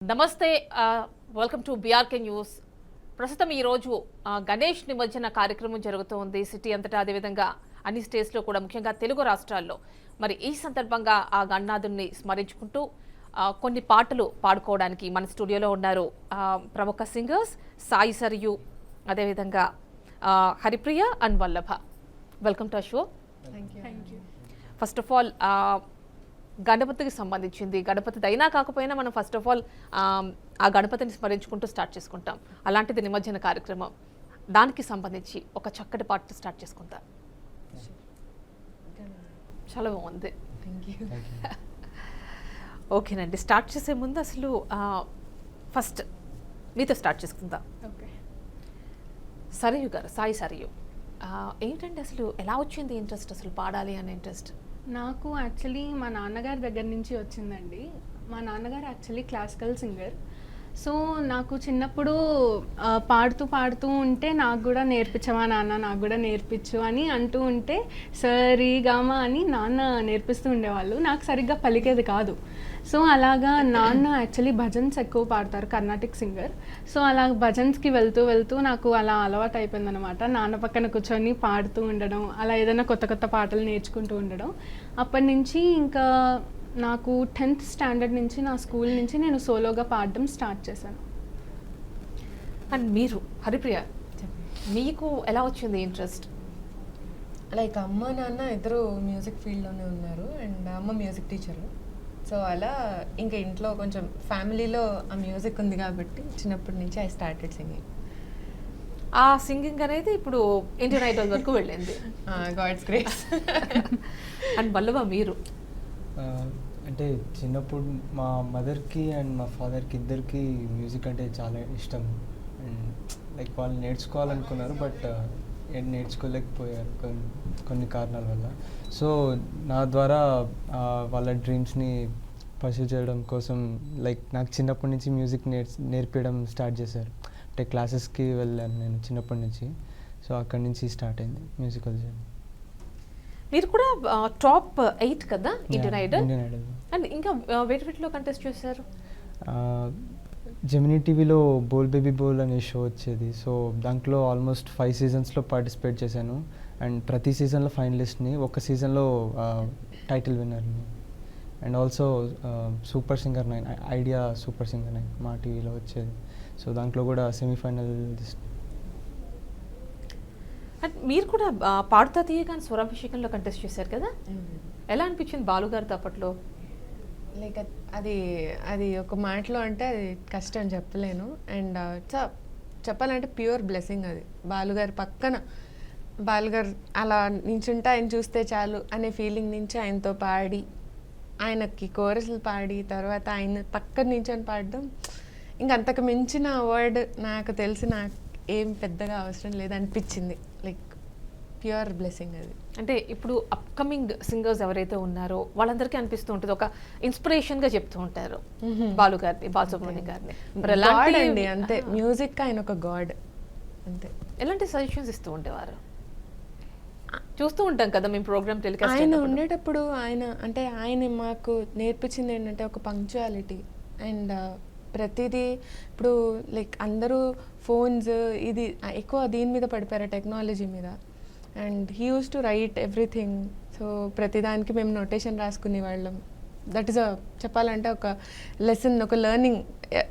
నమస్తే welcome to BRK news. ప్రస్తుతం ఈరోజు గణేష్ నిమజ్జన కార్యక్రమం జరుగుతోంది సిటీ అంతటా, అదేవిధంగా అన్ని స్టేట్స్లో కూడా, ముఖ్యంగా తెలుగు రాష్ట్రాల్లో. మరి ఈ సందర్భంగా ఆ గణనాథుని స్మరించుకుంటూ కొన్ని పాటలు పాడుకోవడానికి మన స్టూడియోలో ఉన్నారు ప్రముఖ సింగర్స్ సాయి సరియు, అదేవిధంగా Haripriya and Vallabha. Welcome to show. First of all గణపతికి సంబంధించింది, గణపతి అయినా కాకపోయినా మనం ఫస్ట్ ఆఫ్ ఆల్ ఆ గణపతిని స్మరించుకుంటూ స్టార్ట్ చేసుకుంటాం. అలాంటిది నిమజ్జన కార్యక్రమం, దానికి సంబంధించి ఒక చక్కటి పాట స్టార్ట్ చేసుకుంటాం. చాలా బాగుంది. ఓకేనండి, స్టార్ట్ చేసే ముందు అసలు ఫస్ట్ మీతో స్టార్ట్ చేసుకుందాం. సరియు గారు, సాయి సరియు, ఏంటంటే అసలు ఎలా వచ్చింది ఇంట్రెస్ట్, అసలు పాడాలి అనే ఇంట్రెస్ట్? నాకు యాక్చువల్లీ మా నాన్నగారి దగ్గర నుంచి వచ్చిందండి. మా నాన్నగారు యాక్చువల్లీ క్లాసికల్ సింగర్. సో నాకు చిన్నప్పుడు పాడుతూ ఉంటే నాకు కూడా నేర్పించవా నాన్న, నాకు కూడా నేర్పించు అని అంటూ ఉంటే సరి గామ అని నాన్న నేర్పిస్తూ ఉండేవాళ్ళు. నాకు సరిగ్గా పలికేది కాదు. సో అలాగా నాన్న యాక్చువల్లీ భజన్స్ ఎక్కువ పాడతారు, కర్ణాటిక్ సింగర్. సో అలా భజన్స్కి వెళ్తూ నాకు అలా అలవాటు అయిపోయిందనమాట. నాన్న పక్కన కూర్చొని పాడుతూ ఉండడం, అలా ఏదైనా కొత్త పాటలు నేర్చుకుంటూ ఉండడం. అప్పటి నుంచి ఇంకా నాకు 10th స్టాండర్డ్ నుంచి నా స్కూల్ నుంచి నేను సోలోగా పాడడం స్టార్ట్ చేశాను. అండ్ మీరు హరిప్రియ, మీకు ఎలా వచ్చింది ఇంట్రెస్ట్? లైక్ అమ్మ నాన్న ఇద్దరు మ్యూజిక్ ఫీల్డ్లోనే ఉన్నారు, అండ్ అమ్మ మ్యూజిక్ టీచరు. సో అలా ఇంకా ఇంట్లో కొంచెం ఫ్యామిలీలో ఆ మ్యూజిక్ ఉంది కాబట్టి చిన్నప్పటి నుంచి ఐ స్టార్టెడ్ సింగింగ్. ఆ సింగింగ్ అనేది ఇప్పుడు ఇండియన్ ఐడల్ వరకు వెళ్ళింది. God's grace. అండ్ వల్లభ, మీరు? అంటే చిన్నప్పుడు మా మదర్కి అండ్ మా ఫాదర్కి ఇద్దరికి మ్యూజిక్ అంటే చాలా ఇష్టం. అండ్ లైక్ వాళ్ళు నేర్చుకోవాలనుకున్నారు, బట్ నేర్చుకోలేకపోయారు కొన్ని కారణాల వల్ల. సో నా ద్వారా వాళ్ళ డ్రీమ్స్ని పర్సూ చేయడం కోసం లైక్ నాకు చిన్నప్పటి నుంచి మ్యూజిక్ నేర్పించడం స్టార్ట్ చేశారు. అంటే క్లాసెస్కి వెళ్ళాను నేను చిన్నప్పటి నుంచి. సో అక్కడి నుంచి స్టార్ట్ అయింది మ్యూజికల్ జర్నీ. మీరు కూడా టాప్ 8 కదా Indian Idol? Indian Idol. And ఇంకా వేటిలో కంటెస్ట్ చేశారు? జెమినీ టీవీలో బోల్ బేబీ బోల్ అనే షో వచ్చేది. సో దాంట్లో ఆల్మోస్ట్ 5 సీజన్స్లో పార్టిసిపేట్ చేశాను. అండ్ ప్రతి సీజన్లో ఫైనలిస్ట్ని, ఒక సీజన్లో టైటిల్ విన్నర్ని. And also super singer 9, Idea super singer 9 Maa టీవీలో వచ్చేది. సో దాంట్లో కూడా సెమీఫైనల్. అండ్ మీరు కూడా పాడుతా తీయగానే స్వరాభిషేకంలో కంటెస్ట్ చేశారు కదా, ఎలా అనిపించింది బాలుగారితో అప్పట్లో? లైక్ అది ఒక మాటలో అంటే అది కష్టం చెప్పలేను. అండ్ చెప్పాలంటే ప్యూర్ బ్లెస్సింగ్ అది. బాలుగారి పక్కన, బాలుగారు అలా నించుంటే ఆయన చూస్తే చాలు అనే ఫీలింగ్ నుంచి ఆయనతో పాడి, ఆయనకి కోరస్లు పాడి, తర్వాత ఆయన పక్కన నించొని పాడడం, ఇంకంతకు మించిన వర్డ్ నాకు తెలిసి నాకు ఏం పెద్దగా అవసరం లేదనిపించింది. లైక్ ప్యూర్ బ్లెస్సింగ్ అది. అంటే ఇప్పుడు అప్కమింగ్ సింగర్స్ ఎవరైతే ఉన్నారో వాళ్ళందరికీ అనిపిస్తూ ఉంటుంది, ఒక ఇన్స్పిరేషన్గా చెప్తూ ఉంటారు బాలుగారిని, బాలసుబ్రహ్మణ్యం గారిని. అండి అంతే, మ్యూజిక్ ఆయన ఒక గాడ్ అంతే. ఎలాంటి సజెషన్స్ ఇస్తూ ఉండేవారు? చూస్తూ ఉంటాం కదా మేము ప్రోగ్రామ్ టెలికాస్ట్ ఆయన ఉండేటప్పుడు. ఆయన మాకు నేర్పించింది ఏంటంటే ఒక పంక్చువాలిటీ. అండ్ ప్రతిదీ ఇప్పుడు లైక్ అందరూ ఫోన్స్ ఇది ఎక్కువ దీని మీద పడిపోయారు, టెక్నాలజీ మీద. And he use to right everything. So ప్రతిదానికి మేము నోటేషన్ రాసుకునే వాళ్ళం. దట్ ఈస్ చెప్పాలంటే ఒక లెసన్, ఒక లెర్నింగ్,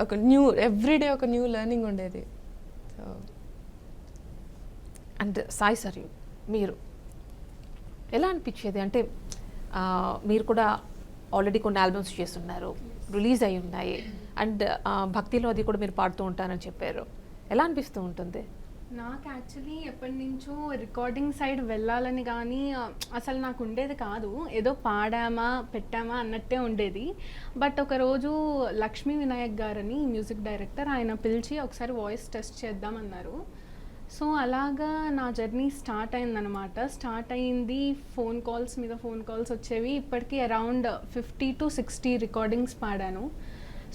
ఒక న్యూ ఎవ్రీడే ఒక న్యూ లెర్నింగ్ ఉండేది. సో అండ్ సాయి సర్, మీరు ఎలా అనిపించేది? అంటే మీరు కూడా ఆల్రెడీ కొన్ని ఆల్బమ్స్ చేస్తున్నారు, రిలీజ్ అయి ఉన్నాయి. అండ్ భక్తిలో అది కూడా మీరు పాడుతూ ఉంటారని చెప్పారు. ఎలా అనిపిస్తూ ఉంటుంది? నాకు యాక్చువల్లీ ఎప్పటి నుంచో రికార్డింగ్ సైడ్ వెళ్ళాలని కానీ అసలు నాకు ఉండేది కాదు. ఏదో పాడామా పెట్టామా అన్నట్టే ఉండేది. బట్ ఒకరోజు లక్ష్మీ వినాయక్ గారని మ్యూజిక్ డైరెక్టర్, ఆయన పిలిచి ఒకసారి వాయిస్ టెస్ట్ చేద్దామన్నారు. సో అలాగా నా జర్నీ స్టార్ట్ అయిందనమాట. స్టార్ట్ అయింది, ఫోన్ కాల్స్ మీద ఫోన్ కాల్స్ వచ్చేవి. ఇప్పటికీ అరౌండ్ 50 to 60 రికార్డింగ్స్ పాడాను.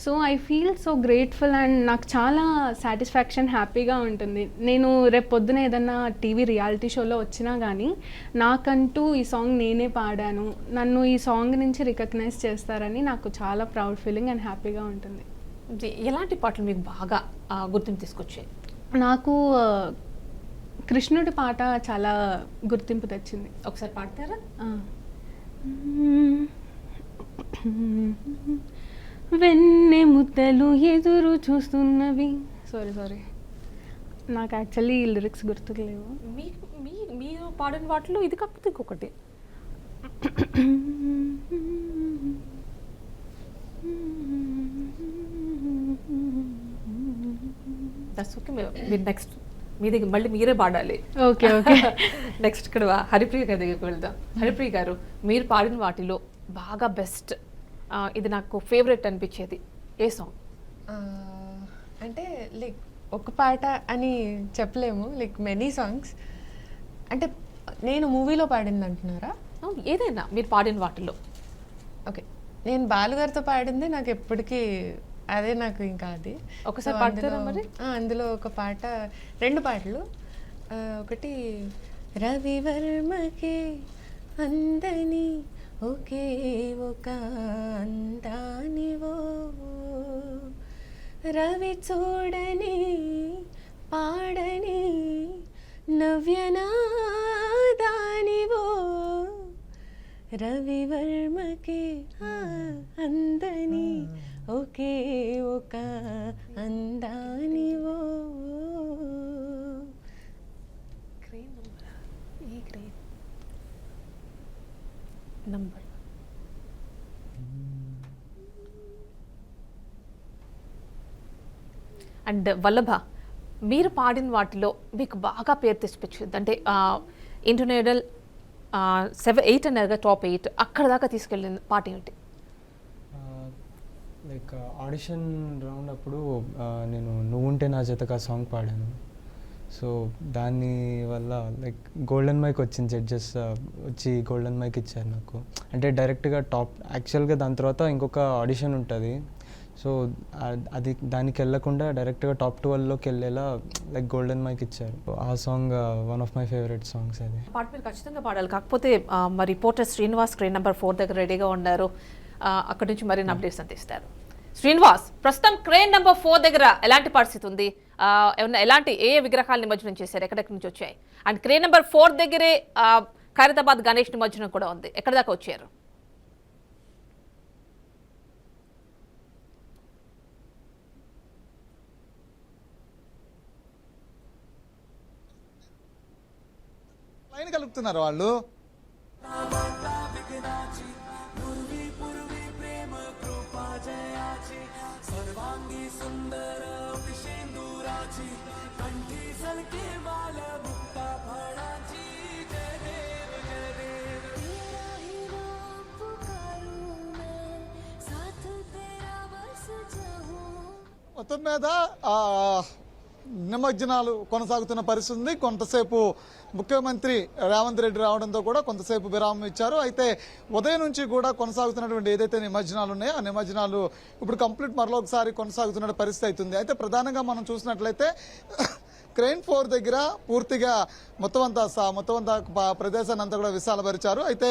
So I feel so grateful and నాకు చాలా సాటిస్ఫాక్షన్, హ్యాపీగా ఉంటుంది. నేను రేపు పొద్దున ఏదన్నా టీవీ రియాలిటీ షోలో వచ్చినా కానీ నాకంటూ ఈ సాంగ్ నేనే పాడాను, నన్ను ఈ సాంగ్ నుంచి రికగ్నైజ్ చేస్తారని నాకు చాలా ప్రౌడ్ ఫీలింగ్ అండ్ హ్యాపీగా ఉంటుంది. ఎలాంటి పాటలు మీకు బాగా గుర్తింపు తీసుకొచ్చాయి? నాకు కృష్ణుడి పాట చాలా గుర్తింపు తెచ్చింది. ఒకసారి పాడతారా? వెన్నె ముద్దలు ఎదురు చూస్తున్నవి. సారీ నాకు యాక్చువల్లీ లిరిక్స్ గుర్తులేవు. మీరు పాడిన వాటిలో ఇది కాకపోతే ఇంకొకటి. That's okay. మీరు నెక్స్ట్ మీ దగ్గర మళ్ళీ మీరే పాడాలి. ఓకే. నెక్స్ట్ ఇక్కడ హరిప్రియ గారి దగ్గరికి వెళ్దాం. హరిప్రియ గారు, మీరు పాడిన వాటిలో బాగా బెస్ట్, ఇది నాకు ఫేవరెట్ అనిపించేది ఏ సాంగ్? అంటే లైక్ ఒక పాట అని చెప్పలేము, లైక్ మెనీ సాంగ్స్. అంటే నేను మూవీలో పాడింది అంటున్నారా? ఏదైనా మీరు పాడిన వాటిలో. ఓకే, నేను బాలుగారితో పాడింది నాకు ఎప్పటికీ అదే, నాకు ఇంకా అది. ఒకసారి పాడతారా మరి? అందులో ఒక పాట, 2 పాటలు. ఒకటి రవివర్మకి అందని ఒకే ఒక అందానివో, రవి చూడని పాడని నవ్యనాదానివో, రవివర్మకి అందని ఒకే ఒక అందానివో. క్రేన్ నంబర్, ఈ క్రేన్ నంబర్. అండ్ వల్లభ, మీరు పాడిన వాటిలో మీకు బాగా పేరు తెచ్చిపించింది అంటే ఇంటర్నేషనల్ 7-8 అన్నారుగా, టాప్ 8 అక్కడ దాకా తీసుకెళ్ళిన పాట ఏంటి? లైక్ ఆడిషన్ రౌండ్ అప్పుడు నేను నువ్వుంటే నా జతగా సాంగ్ పాడాను. సో దాని వల్ల లైక్ గోల్డెన్ మైక్ వచ్చింది, జడ్జెస్ వచ్చి గోల్డెన్ మైక్ ఇచ్చారు నాకు. అంటే డైరెక్ట్గా టాప్, యాక్చువల్గా దాని తర్వాత ఇంకొక ఆడిషన్ ఉంటుంది. సో అది దానికి వెళ్ళకుండా డైరెక్ట్గా టాప్ 12లోకి వెళ్ళేలా లైక్ గోల్డెన్ మైక్ ఇచ్చారు. ఆ song one of my favourite songs. అది పాట మీరు ఖచ్చితంగా పాడాలి. కాకపోతే మరి రిపోర్టర్ శ్రీనివాస్ క్రేన్ నెంబర్ 4 దగ్గర రెడీగా ఉన్నారు. అక్కడి నుంచి మరిన్ని అప్డేట్స్ అందిస్తారు. శ్రీనివాస్, ప్రస్తుతం క్రేన్ నెంబర్ 4 దగ్గర ఎలాంటి పరిస్థితి ఉంది? ఏమన్నా ఎలాంటి ఏ విగ్రహాలు నిమజ్జనం చేశారు? ఎక్కడెక్కడి నుంచి వచ్చాయి? అండ్ క్రేన్ నెంబర్ 4 దగ్గరే ఖైరతాబాద్ గణేష్ నిమజ్జనం కూడా ఉంది. ఎక్కడి దాకా వచ్చారు? లైన్ కలుపుతున్నారు వాళ్ళు. మొత్తం మీద నిమజ్జనాలు కొనసాగుతున్న పరిస్థితి ఉంది. కొంతసేపు ముఖ్యమంత్రి రేవంత్ రెడ్డి రావడంతో కూడా కొంతసేపు విరామం ఇచ్చారు. అయితే ఉదయం నుంచి కూడా కొనసాగుతున్నటువంటి ఏదైతే నిమజ్జనాలు ఉన్నాయో ఆ నిమజ్జనాలు ఇప్పుడు కంప్లీట్ మరొకసారి కొనసాగుతున్న పరిస్థితి అవుతుంది. అయితే ప్రధానంగా మనం చూసినట్లయితే క్రేన్ 4 దగ్గర పూర్తిగా మొత్తం అంతా ప్రదేశాన్ని అంతా కూడా విశాలపరిచారు. అయితే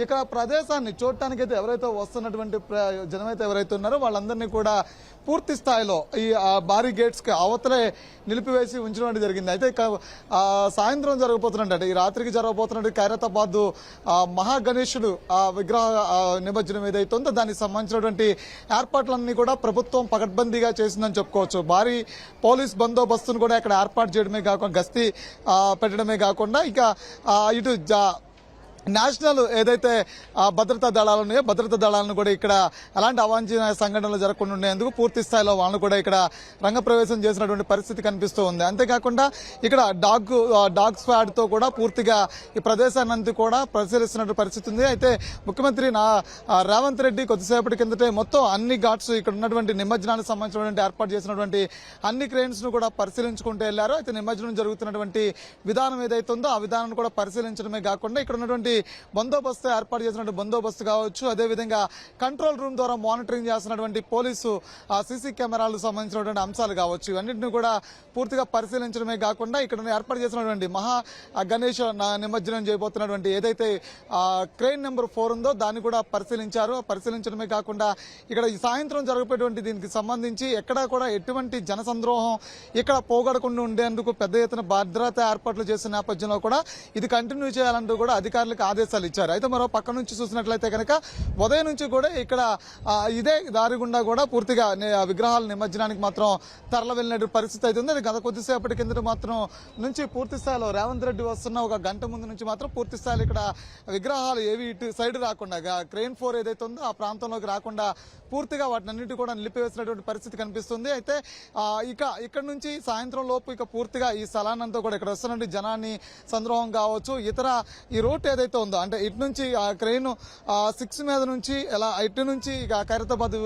ఇక ప్రదేశాన్ని చూడటానికి అయితే ఎవరైతే వస్తున్నటువంటి జనమైతే ఎవరైతే ఉన్నారో వాళ్ళందరినీ కూడా పూర్తి స్థాయిలో ఈ భారీ గేట్స్కి అవతలే నిలిపివేసి ఉంచడం జరిగింది. అయితే సాయంత్రం జరగబోతున్నట్టు ఈ రాత్రికి జరగబోతున్నట్టు ఖైరతాబాద్ మహాగణేశుడు విగ్రహ నిమజ్జనం ఏదైతే ఉందో దానికి సంబంధించినటువంటి ఏర్పాట్లన్నీ కూడా ప్రభుత్వం పకడ్బందీగా చేసిందని చెప్పుకోవచ్చు. భారీ పోలీస్ బందోబస్తును కూడా ఇక్కడ ఏర్పాటు చేయడమే కాకుండా గస్తీ పెట్టడమే కాకుండా ఇక ఇటు నేషనల్ ఏదైతే భద్రతా దళాలు ఉన్నాయో భద్రతా దళాలను కూడా ఇక్కడ ఎలాంటి అవాంఛనీయ సంఘటనలు జరగకుండా ఉండేందుకు పూర్తి స్థాయిలో వాళ్ళను కూడా ఇక్కడ రంగప్రవేశం చేసినటువంటి పరిస్థితి కనిపిస్తూ ఉంది. అంతేకాకుండా ఇక్కడ డాగ్ స్క్వాడ్ తో కూడా పూర్తిగా ఈ ప్రదేశాన్ని కూడా పరిశీలిస్తున్న పరిస్థితి ఉంది. అయితే ముఖ్యమంత్రి రేవంత్ రెడ్డి కొద్దిసేపటి కిందటే మొత్తం అన్ని ఘాట్స్ ఇక్కడ ఉన్నటువంటి నిమజ్జనానికి సంబంధించినటువంటి ఏర్పాటు చేసినటువంటి అన్ని క్రేన్స్ ను కూడా పరిశీలించుకుంటూ వెళ్లారు. అయితే నిమజ్జనం జరుగుతున్నటువంటి విధానం ఏదైతే ఉందో ఆ విధానాన్ని కూడా పరిశీలించడమే కాకుండా ఇక్కడ ఉన్నటువంటి పటిష్టమైనటువంటి బందోబస్తు ఏర్పాటు చేసినటువంటి బందోబస్తు కావచ్చు, అదేవిధంగా కంట్రోల్ రూమ్ ద్వారా మానిటరింగ్ చేస్తున్నటువంటి పోలీసు సీసీ కెమెరాలకు సంబంధించినటువంటి అంశాలు కావచ్చు, ఇవన్నింటినీ కూడా పూర్తిగా పరిశీలించడమే కాకుండా ఇక్కడ ఏర్పాటు చేసినటువంటి మహా గణేష్ నిమజ్జనం చేయబోతున్నటువంటి ఏదైతే క్రెయిన్ నెంబర్ 4 ఉందో దాన్ని కూడా పరిశీలించారు. పరిశీలించడమే కాకుండా ఇక్కడ ఈ సాయంత్రం జరగబోయేటువంటి దీనికి సంబంధించి ఎక్కడా కూడా ఎటువంటి జనసంద్రోహం ఇక్కడ పోగొడకుండా ఉండేందుకు పెద్ద ఎత్తున భద్రతా ఏర్పాట్లు చేసిన నేపథ్యంలో కూడా ఇది కంటిన్యూ చేయాలంటూ కూడా అధికారులకు ఆదేశాలు ఇచ్చారు. అయితే మరో పక్క నుంచి చూసినట్లయితే కనుక ఉదయం నుంచి కూడా ఇక్కడ ఇదే దారి గుండా కూడా పూర్తిగా విగ్రహాల నిమజ్జనానికి మాత్రం తరలి వెళ్ళిన పరిస్థితి అయితే ఉంది. గత కొద్దిసేపటి కిందట మాత్రం నుంచి పూర్తి స్థాయిలో రేవంత్ రెడ్డి వస్తున్న ఒక గంట ముందు నుంచి మాత్రం పూర్తి స్థాయిలో ఇక్కడ విగ్రహాలు ఏవి ఇటు సైడ్ రాకుండా క్రెయిన్ 4 ఏదైతే ఉందో ఆ ప్రాంతంలోకి రాకుండా పూర్తిగా వాటిని అన్నిటి కూడా నిలిపివేసినటువంటి పరిస్థితి కనిపిస్తుంది. అయితే ఇక్కడ నుంచి సాయంత్రం లోపు ఇక పూర్తిగా ఈ స్థలాన్నంతా కూడా ఇక్కడ వస్తున్నటువంటి జనాన్ని సంద్రోహం కావచ్చు, ఇతర ఈ రూట్ ఏదైతే ఉందో అంటే ఇటు నుంచి క్రెయిన్ 6 మీద నుంచి ఇలా ఇటు నుంచి ఇక ఖైరతాబాద్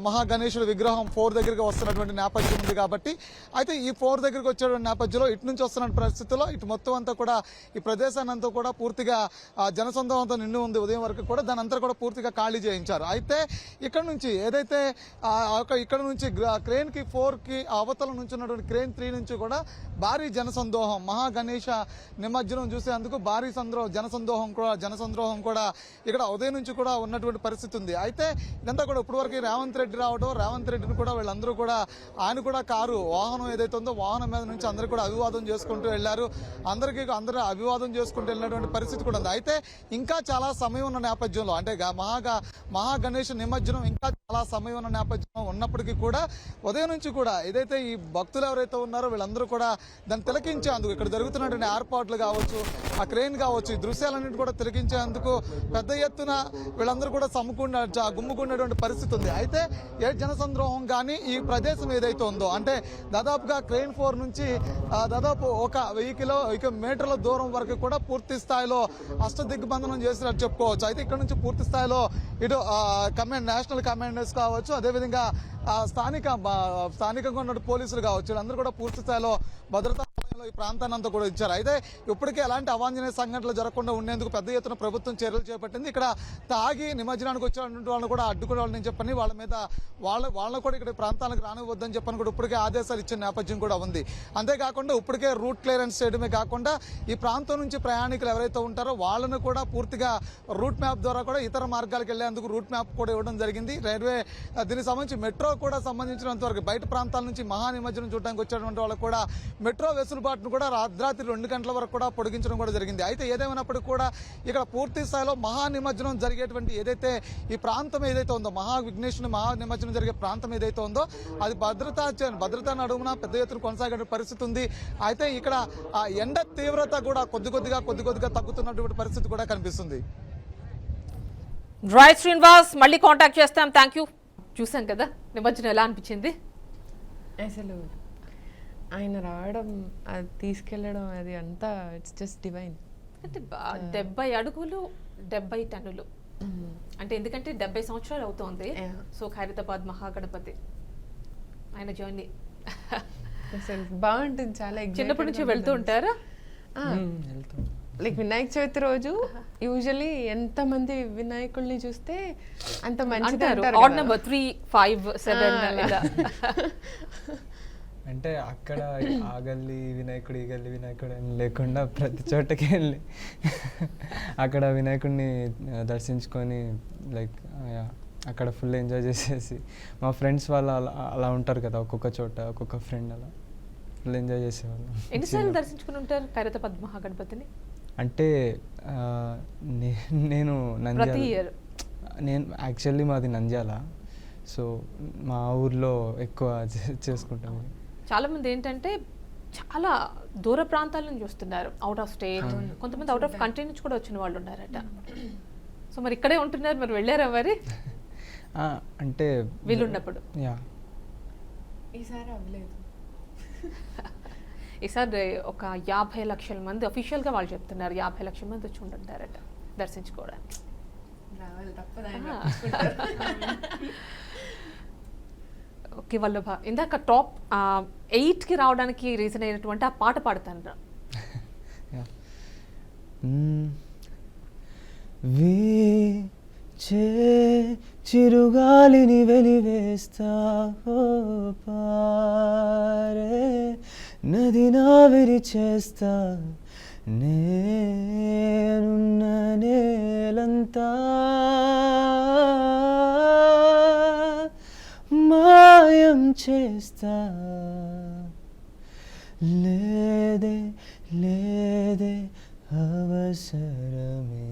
మహా గణేశుడి విగ్రహం 4 దగ్గరికి వస్తున్నటువంటి నేపథ్యం ఉంది కాబట్టి అయితే ఈ 4 దగ్గరికి వచ్చేటువంటి నేపథ్యంలో ఇటు నుంచి వస్తున్న పరిస్థితుల్లో ఇటు మొత్తం అంతా కూడా ఈ ప్రదేశాన్ని అంతా కూడా పూర్తిగా జనసంద్రోహంతో నిండి ఉంది. ఉదయం వరకు కూడా దాని అంతా కూడా పూర్తిగా ఖాళీ చేయించారు. అయితే ఇక్కడ నుంచి ఏదైతే ఇక్కడ నుంచి క్రెయిన్ కి 4 కి అవతల నుంచి ఉన్నటువంటి క్రెయిన్ 3 నుంచి కూడా భారీ జనసందోహం మహా గణేష నిమజ్జనం చూసేందుకు భారీ జనసంద్రోహం కూడా ఇక్కడ ఉదయం నుంచి కూడా ఉన్నటువంటి పరిస్థితి ఉంది. అయితే ఇదంతా కూడా ఇప్పటివరకు రేవంత్ రెడ్డి రావడం, రేవంత్ రెడ్డిని కూడా వీళ్ళందరూ కూడా ఆయన కూడా కారు వాహనం ఏదైతే ఉందో వాహనం మీద నుంచి అందరూ కూడా అభివాదం చేసుకుంటూ వెళ్లారు. అందరూ అభివాదం చేసుకుంటూ వెళ్ళినటువంటి పరిస్థితి కూడా ఉంది. అయితే ఇంకా చాలా సమయం ఉన్న నేపథ్యంలో అంటే మహా గణేష్ నిమజ్జనం ఇంకా చాలా సమయం ఉన్న నేపథ్యం ఉన్నప్పటికీ కూడా ఉదయం నుంచి కూడా ఏదైతే ఈ భక్తులు ఎవరైతే ఉన్నారో వీళ్ళందరూ కూడా దాన్ని తిలకించేందుకు ఇక్కడ జరుగుతున్నటువంటి ఏర్పాట్లు కావచ్చు, ఆ క్రెయిన్ కావచ్చు, ఈ దృశ్యాలన్నింటి కూడా తిలకించేందుకు పెద్ద ఎత్తున వీళ్ళందరూ కూడా గుమ్ముకున్నటువంటి పరిస్థితి ఉంది. అయితే ఏ జనసంద్రోహం కానీ ఈ ప్రదేశం ఏదైతే ఉందో అంటే దాదాపుగా క్రెయిన్ 4 నుంచి దాదాపు ఒక 1000 మీటర్ల దూరం వరకు కూడా పూర్తి స్థాయిలో అష్టదిగ్బంధనం చేసినట్టు చెప్పుకోవచ్చు. అయితే ఇక్కడ నుంచి పూర్తి స్థాయిలో ఇటు నేషనల్ కమాండర్స్ కావచ్చు, అదేవిధంగా స్థానికంగా ఉన్న పోలీసులు కావచ్చు, వీళ్ళందరూ కూడా పూర్తి స్థాయిలో భద్రతా ఈ ప్రాంతాన్ని అంతా కూడా ఇచ్చారు. అయితే ఇప్పటికే ఎలాంటి అవాంఛనీయ సంఘటనలు జరగకుండా ఉండేందుకు పెద్ద ఎత్తున ప్రభుత్వం చర్యలు చేపట్టింది. ఇక్కడ తాగి నిమజ్జనానికి వచ్చినటువంటి వాళ్ళని కూడా అడ్డుకోవాలని చెప్పని వాళ్ళ మీద వాళ్ళని కూడా ఇక్కడ ప్రాంతాలకు రానివద్దని చెప్పని కూడా ఇప్పటికే ఆదేశాలు ఇచ్చిన నేపథ్యం కూడా ఉంది. అంతేకాకుండా ఇప్పటికే రూట్ క్లియరెన్స్ చేయడమే కాకుండా ఈ ప్రాంతం నుంచి ప్రయాణికులు ఎవరైతే ఉంటారో వాళ్ళను కూడా పూర్తిగా రూట్ మ్యాప్ ద్వారా కూడా ఇతర మార్గాలకు వెళ్లేందుకు రూట్ మ్యాప్ కూడా ఇవ్వడం జరిగింది. రైల్వే దీనికి సంబంధించి మెట్రో కూడా సంబంధించినంత వరకు బయట ప్రాంతాల నుంచి మహా నిమజ్జనం చూడడానికి వచ్చేటువంటి వాళ్ళకు కూడా మెట్రో వెసులుబాటును కూడా రాత్రి 2 గంటల వరకు కూడా పొడిగించడం కూడా జరిగింది. అయితే ఏదేమైనప్పటికీ కూడా ఇక్కడ పూర్తి స్థాయిలో మహా నిమజ్జనం జరిగేటువంటి ఏదైతే ఈ ప్రాంతం ఏదైతే ఉందో మహా నిమజ్జనం జరిగే ప్రాంతం ఏదైతే ఉందో అది భద్రతా నడుమున పెద్ద ఎత్తున కొనసాగే పరిస్థితి ఉంది. అయితే ఇక్కడ ఆ ఎండ తీవ్రత కూడా కొద్ది కొద్దిగా తగ్గుతున్నటువంటి పరిస్థితి కూడా కనిపిస్తుంది. రైట్ శ్రీనివాస్, మళ్ళీ కాంటాక్ట్ చేస్తాం. Thank you. చూసాం కదా నిమజ్జనం ఎలా అనిపించింది? అసలు ఆయన రావడం అది తీసుకెళ్లడం అది అంతా ఇట్స్ జస్ట్ డివైన్. అంటే 70 అడుగులు 70 టన్నులు అంటే ఎందుకంటే 70 సంవత్సరాలు అవుతోంది. సో ఖైరతాబాద్ మహాగణపతి ఆయన జర్నీ అసలు బాగుంటుంది. చాలా చిన్నప్పటి నుంచి వెళ్తూ ఉంటారా? లైక్ వినాయక చవితి రోజు యూజువల్లీ ఎంత మంది వినాయకుల్ని చూస్తే అంత మంచిది అంటారు. ఆడ్ నెంబర్ 3, 5, 7 ఇలా. అంటే అక్కడ ఆ గల్లీ వినాయకుడు ఈ గల్లీ వినాయకుడు అని లేకుండా ప్రతి చోటకి వెళ్ళి అక్కడ వినాయకుడిని దర్శించుకొని లైక్ అక్కడ ఫుల్ ఎంజాయ్ చేసేసి మా ఫ్రెండ్స్ వాళ్ళు అలా ఉంటారు కదా, ఒక్కొక్క చోట ఒక్కొక్క ఫ్రెండ్ అలా ఫుల్ ఎంజాయ్ చేసేవాళ్ళం. ఎన్నిసార్లు దర్శించుకుని ఉంటారు ఖైరతాబాద్ మహాగణపతిని? అంటే నేను నంద్యాల, నేను యాక్చువల్లీ మాది నంద్యాల, సో మా ఊర్లో ఎక్కువ చేసుకుంటాం. చాలా మంది ఏంటంటే చాలా దూర ప్రాంతాల నుంచి వస్తున్నారు, అవుట్ ఆఫ్ స్టేట్, కొంతమంది అవుట్ ఆఫ్ కంట్రీ నుంచి కూడా వచ్చిన వాళ్ళు ఉన్నారట. సో మరి ఇక్కడే ఉంటున్నారు, మరి వెళ్ళారా మరి? అంటే వీళ్ళున్నప్పుడు ఈసారి అవ్వలేదు. ఈసారి ఒక 50 లక్షల మంది అఫీషియల్గా వాళ్ళు చెప్తున్నారు, 50 లక్షల మంది వచ్చి ఉంటుంటారట దర్శించుకోవడానికి. ఓకే వల్లభ, ఇందాక టాప్ 8కి రావడానికి రీజన్ అయినటువంటి ఆ పాట పాడుతాను. వీచే చిరుగాలిని వెలివేస్తా ఓ పారే నది నావిరి చేస్తా నేనున్న నేలంతా మాయం చేస్తా లేదే లేదే అవసరమే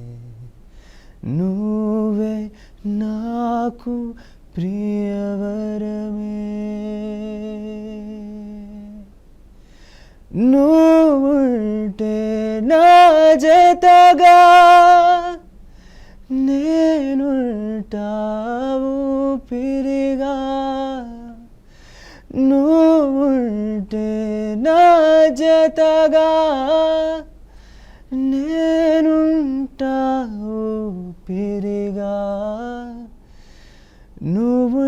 నువ్వే నాకు ప్రియవరమే నువ్వుంటే నా జతగా నేనుంటావు పిరిగా నువ్వుంటే నా జతగా నేనుంటావు పిరిగా నువ్వు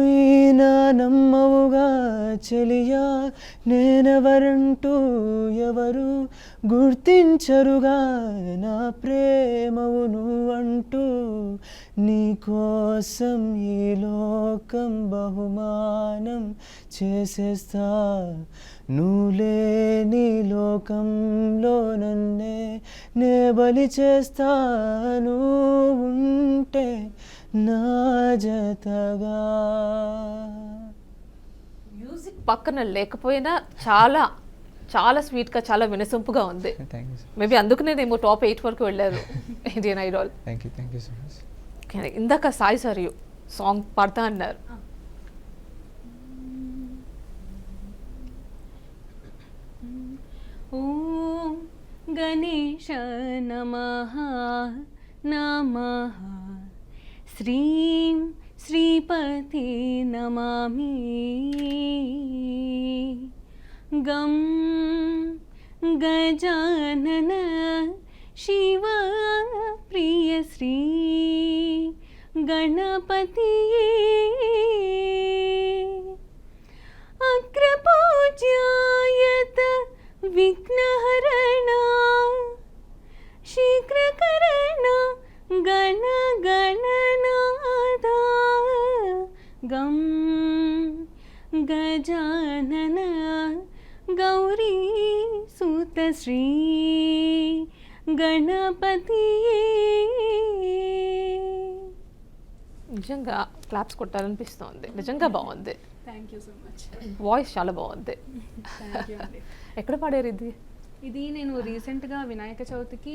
నా నమ్మవుగా చెలియా నేనెవరంటూ ఎవరు గుర్తించరుగా నా ప్రేమవు నువ్వంటూ నీకోసం ఈ లోకం బహుమానం చేసేస్తా నువ్వు లేని లోకంలో నన్నే నే బలి చేస్తా నువ్వు ఉంటే నా జతగా. మ్యూజిక్ పక్కన లేకపోయినా చాలా చాలా స్వీట్గా చాలా వినసొంపుగా ఉంది. థ్యాంక్ యూ మేబీ అందుకనేమో టాప్ 8 వరకు వెళ్ళారు Indian Idol. Thank you so much. ఇందాక సాయి సరియు సాంగ్ పాడతా అన్నారు. ఓం గణేశ నమః నమః శ్రీం శ్రీపతే నమామి గం గజానన శివ ప్రియ శ్రీ గణపతి అగ్రపూజ్యాయత విఘ్నహరణ శీఘ్రకరణ గణ గణనాథ గం గజానన గౌరీ సూత శ్రీ గణపతి. నిజంగా క్లాప్స్ కొట్టాలనిపిస్తోంది. నిజంగా బాగుంది. Thank you so much. Voice చాలా బాగుంది. థ్యాంక్ యూ అండి. ఎక్కడ పాడారు ఇది? ఇది నేను రీసెంట్గా వినాయక చవితికి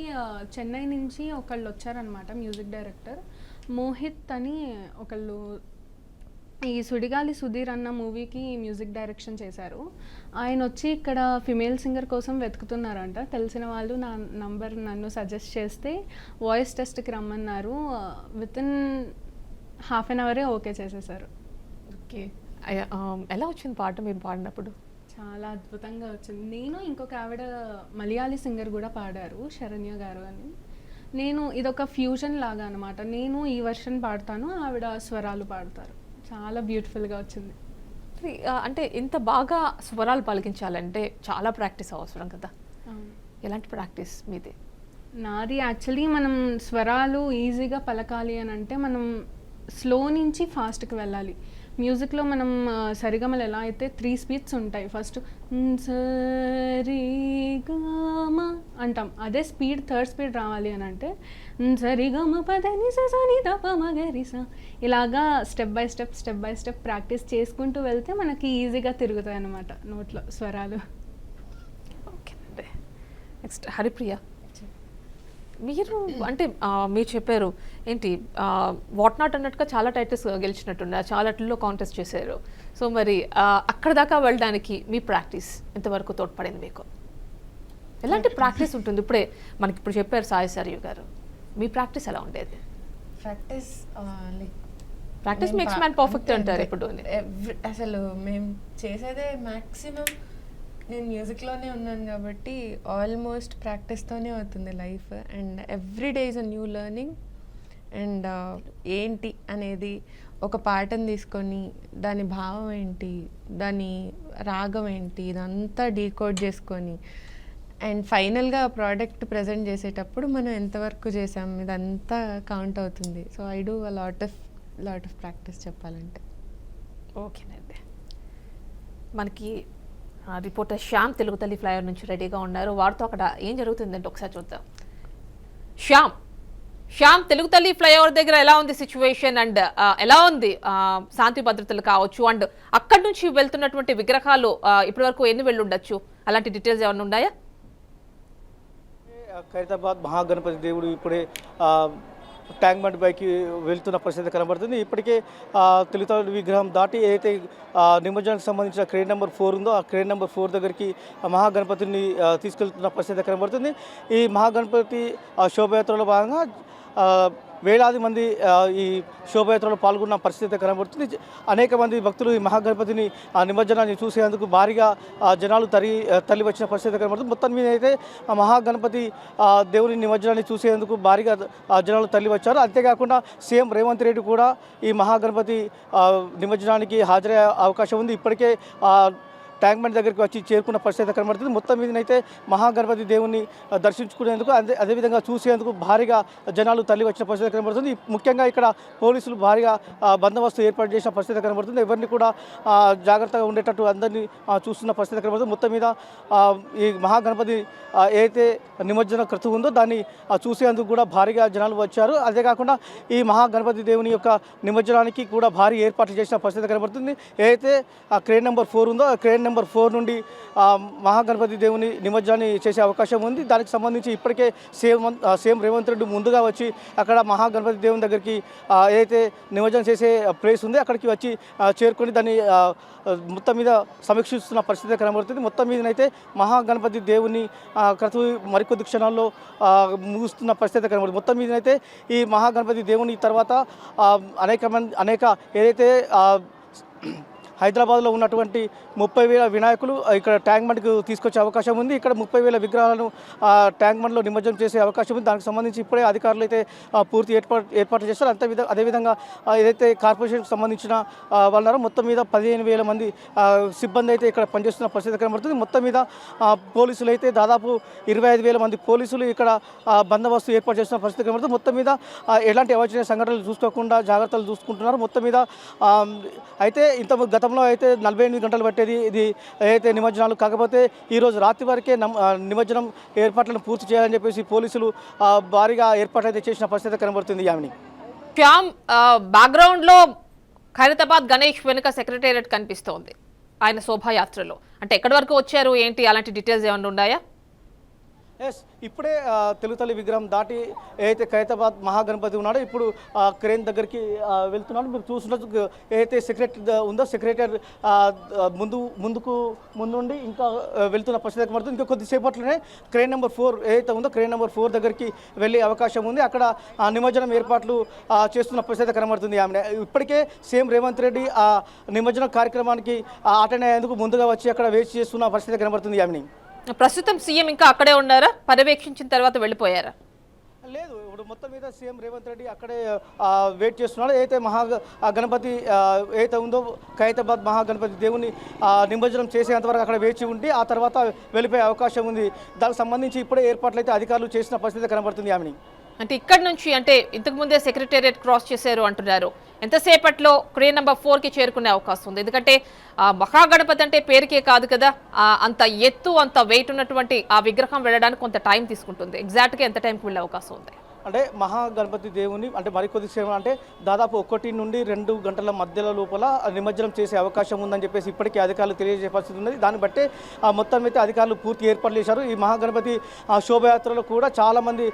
చెన్నై నుంచి ఒకళ్ళు వచ్చారనమాట, మ్యూజిక్ డైరెక్టర్ మోహిత్ అని ఒకళ్ళు. ఈ సుడిగాలి సుధీర్ అన్న మూవీకి మ్యూజిక్ డైరెక్షన్ చేశారు. ఆయన వచ్చి ఇక్కడ ఫిమేల్ సింగర్ కోసం వెతుకుతున్నారంట. తెలిసిన వాళ్ళు నా నంబర్ నన్ను సజెస్ట్ చేస్తే వాయిస్ టెస్ట్కి రమ్మన్నారు. వితిన్ హాఫ్ అన్ అవరే ఓకే చేసేసారు. ఓకే, ఎలా వచ్చింది పాట మీరు పాడినప్పుడు? చాలా అద్భుతంగా వచ్చింది. నేను ఇంకొక ఆవిడ మలయాళీ సింగర్ కూడా పాడారు, శరణ్య గారు అని. నేను ఇదొక ఫ్యూజన్ లాగా అనమాట. నేను ఈ వర్షన్ పాడతాను, ఆవిడ స్వరాలు పాడతారు. చాలా బ్యూటిఫుల్గా వచ్చింది. అంటే ఇంత బాగా స్వరాలు పలికించాలంటే చాలా ప్రాక్టీస్ అవసరం కదా. ఎలాంటి ప్రాక్టీస్ మీది? నాది యాక్చువల్లీ మనం స్వరాలు ఈజీగా పలకాలి అని అంటే మనం స్లో నుంచి ఫాస్ట్కి వెళ్ళాలి. మ్యూజిక్లో మనం సరిగమలు ఎలా అయితే 3 స్పీడ్స్ ఉంటాయి. ఫస్ట్ సరిగమ అంటాం, అదే స్పీడ్ 3rd స్పీడ్ రావాలి అని అంటే సరిగమ పదని సని తప మగరిస. ఇలాగా స్టెప్ బై స్టెప్ ప్రాక్టీస్ చేసుకుంటూ వెళ్తే మనకి ఈజీగా తిరుగుతాయి అన్నమాట నోట్లో స్వరాలు. ఓకే అండి. నెక్స్ట్ హరిప్రియ, మీరు అంటే మీరు చెప్పారు ఏంటి వాట్ నాట్ అన్నట్టుగా చాలా టైటిల్స్ గెలిచినట్టున్నారు, చాలాట్లో కాంటెస్ట్ చేశారు. సో మరి అక్కడ దాకా వెళ్ళడానికి మీ ప్రాక్టీస్ ఎంతవరకు తోడ్పడింది మీకు? ఎలాంటి ప్రాక్టీస్ ఉంటుంది? ఇప్పుడే మనకి ఇప్పుడు చెప్పారు సాయి సరియు గారు, మీ ప్రాక్టీస్ ఎలా ఉండేది? ప్రాక్టీస్ మేక్స్ మ్యాన్ పర్ఫెక్ట్ అంటారు ఇప్పుడు. అసలు మేము చేసేదే మ్యాక్సిమం. నేను మ్యూజిక్లోనే ఉన్నాను కాబట్టి ఆల్మోస్ట్ ప్రాక్టీస్తోనే అవుతుంది life. And every day is a new learning. And ఏంటి అనేది ఒక పాటను తీసుకొని దాని భావం ఏంటి, దాని రాగం ఏంటి, ఇదంతా డీకోడ్ చేసుకొని అండ్ ఫైనల్గా ప్రోడక్ట్ ప్రజెంట్ చేసేటప్పుడు మనం ఎంతవరకు చేసాం ఇదంతా కౌంట్ అవుతుంది. So I do lot of practice చెప్పాలంటే. ఓకేనండి. మనకి రిపోర్టర్ శ్యామ్ తెలుగు తల్లి ఫ్లైఓవర్ నుంచి రెడీగా ఉన్నారు. వారితో అక్కడ ఏం జరుగుతుందంటే ఒకసారి చూద్దాం. శ్యామ్ తెలుగు తల్లి ఫ్లైఓవర్ దగ్గర ఎలా ఉంది సిచ్యువేషన్ అండ్ ఎలా ఉంది శాంతి భద్రతలు కావచ్చు అండ్ అక్కడి నుంచి వెళ్తున్నటువంటి విగ్రహాలు ఇప్పటి వరకు ఎన్ని వెళ్ళి ఉండొచ్చు, అలాంటి డీటెయిల్స్ ఏమైనా ఉన్నాయా? ఖైరతాబాద్ మహాగణపతి దేవుడు ఇప్పుడే ట్యాంక్ బండ్ పైకి వెళ్తున్న పరిస్థితి కనబడుతుంది. ఇప్పటికే తెలుగు విగ్రహం దాటి ఏదైతే నిమజ్జనానికి సంబంధించిన క్రేన్ నెంబర్ 4 ఉందో ఆ క్రేన్ నెంబర్ 4 దగ్గరికి మహాగణపతిని తీసుకెళ్తున్న పరిస్థితి కనబడుతుంది. ఈ మహాగణపతి శోభయాత్రలో భాగంగా వేలాది మంది ఈ శోభయాత్రలో పాల్గొన్న పరిస్థితి కనబడుతుంది. అనేక మంది భక్తులు ఈ మహాగణపతిని నిమజ్జనాన్ని చూసేందుకు భారీగా జనాలు తరలి వచ్చిన పరిస్థితి కనబడుతుంది. మొత్తం మీద అయితే మహాగణపతి దేవుని నిమజ్జనాన్ని చూసేందుకు భారీగా జనాలు తరలి వచ్చారు. అంతేకాకుండా సీఎం రేవంత్ రెడ్డి కూడా ఈ మహాగణపతి నిమజ్జనానికి హాజరయ్యే అవకాశం ఉంది. ఇప్పటికే ట్యాంక్ బండ్ దగ్గరికి వచ్చి చేరుకున్న పరిస్థితి కనబడుతుంది. మొత్తం మీదనైతే మహాగణపతి దేవుని దర్శించుకునేందుకు అదేవిధంగా చూసేందుకు భారీగా జనాలు తరలి వచ్చిన పరిస్థితి కనబడుతుంది. ముఖ్యంగా ఇక్కడ పోలీసులు భారీగా బందోబస్తు ఏర్పాటు చేసిన పరిస్థితి కనబడుతుంది. ఎవరిని కూడా జాగ్రత్తగా ఉండేటట్టు అందరినీ చూస్తున్న పరిస్థితి కనబడుతుంది. మొత్తం మీద ఈ మహాగణపతి ఏదైతే నిమజ్జన క్రతువు ఉందో దాన్ని చూసేందుకు కూడా భారీగా జనాలు వచ్చారు. అంతేకాకుండా ఈ మహాగణపతి దేవుని యొక్క నిమజ్జనానికి కూడా భారీ ఏర్పాట్లు చేసిన పరిస్థితి కనబడుతుంది. ఏదైతే క్రేన్ నెంబర్ 4 ఉందో క్రేన్ నెంబర్ 4 నుండి మహాగణపతి దేవుని నిమజ్జనాన్ని చేసే అవకాశం ఉంది. దానికి సంబంధించి ఇప్పటికే సీఎం రేవంత్ రెడ్డి ముందుగా వచ్చి అక్కడ మహాగణపతి దేవుని దగ్గరికి ఏదైతే నిమజ్జనం చేసే ప్లేస్ ఉంది అక్కడికి వచ్చి చేరుకొని దాన్ని మొత్తం మీద సమీక్షిస్తున్న పరిస్థితి కనబడుతుంది. మొత్తం మీదనైతే మహాగణపతి దేవుని క్రతువు మరికొద్ది క్షణాల్లో ముగుస్తున్న పరిస్థితి కనబడుతుంది. మొత్తం మీదనైతే ఈ మహాగణపతి దేవుని తర్వాత అనేక ఏదైతే హైదరాబాద్లో ఉన్నటువంటి 30,000 వినాయకులు ఇక్కడ ట్యాంక్ బండ్కు తీసుకొచ్చే అవకాశం ఉంది. ఇక్కడ 30,000 విగ్రహాలను ట్యాంక్ బండ్లో నిమజ్జనం చేసే అవకాశం ఉంది. దానికి సంబంధించి ఇప్పుడే అధికారులు అయితే పూర్తి ఏర్పాటు చేస్తారు. అదేవిధంగా ఏదైతే కార్పొరేషన్కి సంబంధించిన వాళ్ళారో మొత్తం మీద 15,000 మంది సిబ్బంది అయితే ఇక్కడ పనిచేస్తున్న పరిస్థితి కనబడుతుంది. మొత్తం మీద పోలీసులు అయితే దాదాపు 25,000 మంది పోలీసులు ఇక్కడ బందోబస్తు ఏర్పాటు చేస్తున్న పరిస్థితి కనబడుతుంది. మొత్తం మీద ఎలాంటి అవాంఛనీయ సంఘటనలు చూసుకోకుండా జాగ్రత్తలు చూసుకుంటున్నారు. మొత్తం మీద అయితే గతంలో అయితే 48 గంటలు పట్టేది ఇది ఏదైతే నిమజ్జనాలు. కాకపోతే ఈరోజు రాత్రి వరకే నిమజ్జనం ఏర్పాట్లను పూర్తి చేయాలని చెప్పేసి పోలీసులు భారీగా ఏర్పాట్లు అయితే చేసిన పరిస్థితి కనబడుతుంది. యామిని శ్యామ్, బ్యాక్గ్రౌండ్లో ఖైరతాబాద్ గణేష్ వెనుక సెక్రటేరియట్ కనిపిస్తోంది ఆయన శోభాయాత్రలో. అంటే ఎక్కడి వరకు వచ్చారు ఏంటి, అలాంటి డీటెయిల్స్ ఏమైనా ఉన్నాయా? ఇప్పుడే తెలుగు తల్లి విగ్రహం దాటి ఏదైతే ఖైరతాబాద్ మహాగణపతి ఉన్నాడో ఇప్పుడు క్రేన్ దగ్గరికి వెళ్తున్నాడు. మీరు చూసినట్టు ఏదైతే సెక్రటరీ ఉందో సెక్రటరీ ముందుండి ఇంకా వెళ్తున్న పరిస్థితి కనబడుతుంది. ఇంకా కొద్దిసేపట్లోనే క్రేన్ నెంబర్ 4 ఏదైతే ఉందో క్రేన్ నెంబర్ 4 దగ్గరికి వెళ్ళే అవకాశం ఉంది. అక్కడ నిమజ్జనం ఏర్పాట్లు చేస్తున్న పరిస్థితి కనబడుతుంది. ఆమె ఇప్పటికే సీఎం రేవంత్ రెడ్డి ఆ నిమజ్జన కార్యక్రమానికి అటెండ్ అయ్యేందుకు ముందుగా వచ్చి అక్కడ వేచి చేస్తున్న పరిస్థితి కనబడుతుంది. ఆమెని ప్రస్తుతం సీఎం ఇంకా అక్కడే ఉన్నారా, పర్యవేక్షించిన తర్వాత వెళ్ళిపోయారా? లేదు, ఇప్పుడు మొత్తం మీద సీఎం రేవంత్ రెడ్డి అక్కడే వెయిట్ చేస్తున్నాడు. ఏదైతే గణపతి ఏదైతే ఉందో ఖైరతాబాద్ మహాగణపతి దేవుని నిమజ్జనం చేసేంతవరకు అక్కడ వేచి ఉండి ఆ తర్వాత వెళ్ళిపోయే అవకాశం ఉంది. దానికి సంబంధించి ఇప్పుడే ఏర్పాట్లు అయితే అధికారులు చేసిన పరిస్థితి కనబడుతుంది. ఆమెని అంటే ఇక్కడ నుంచి అంటే ఇంతకు ముందే సెక్రటేరియట్ క్రాస్ చేశారు అంటున్నారు. ఎంతసేపట్లో క్రేన్ నెంబర్ 4కి చేరుకునే అవకాశం ఉంది? ఎందుకంటే మహాగణపతి అంటే పేరుకే కాదు కదా, అంత ఎత్తు అంత వెయిట్ ఉన్నటువంటి ఆ విగ్రహం వెళ్ళడానికి కొంత టైం తీసుకుంటుంది. ఎగ్జాక్ట్గా ఎంత టైంకి వెళ్ళే అవకాశం ఉంది? అంటే మహాగణపతి దేవుని అంటే మరికొద్ది సేవ అంటే దాదాపు 1 నుండి 2 గంటల మధ్యలో లోపల నిమజ్జనం చేసే అవకాశం ఉందని చెప్పేసి ఇప్పటికీ అధికారులు తెలియజేసే పరిస్థితి ఉన్నది. దాన్ని బట్టే మొత్తం అయితే అధికారులు పూర్తి ఏర్పాట్లు చేశారు. ఈ మహాగణపతి శోభయాత్రలో కూడా చాలామంది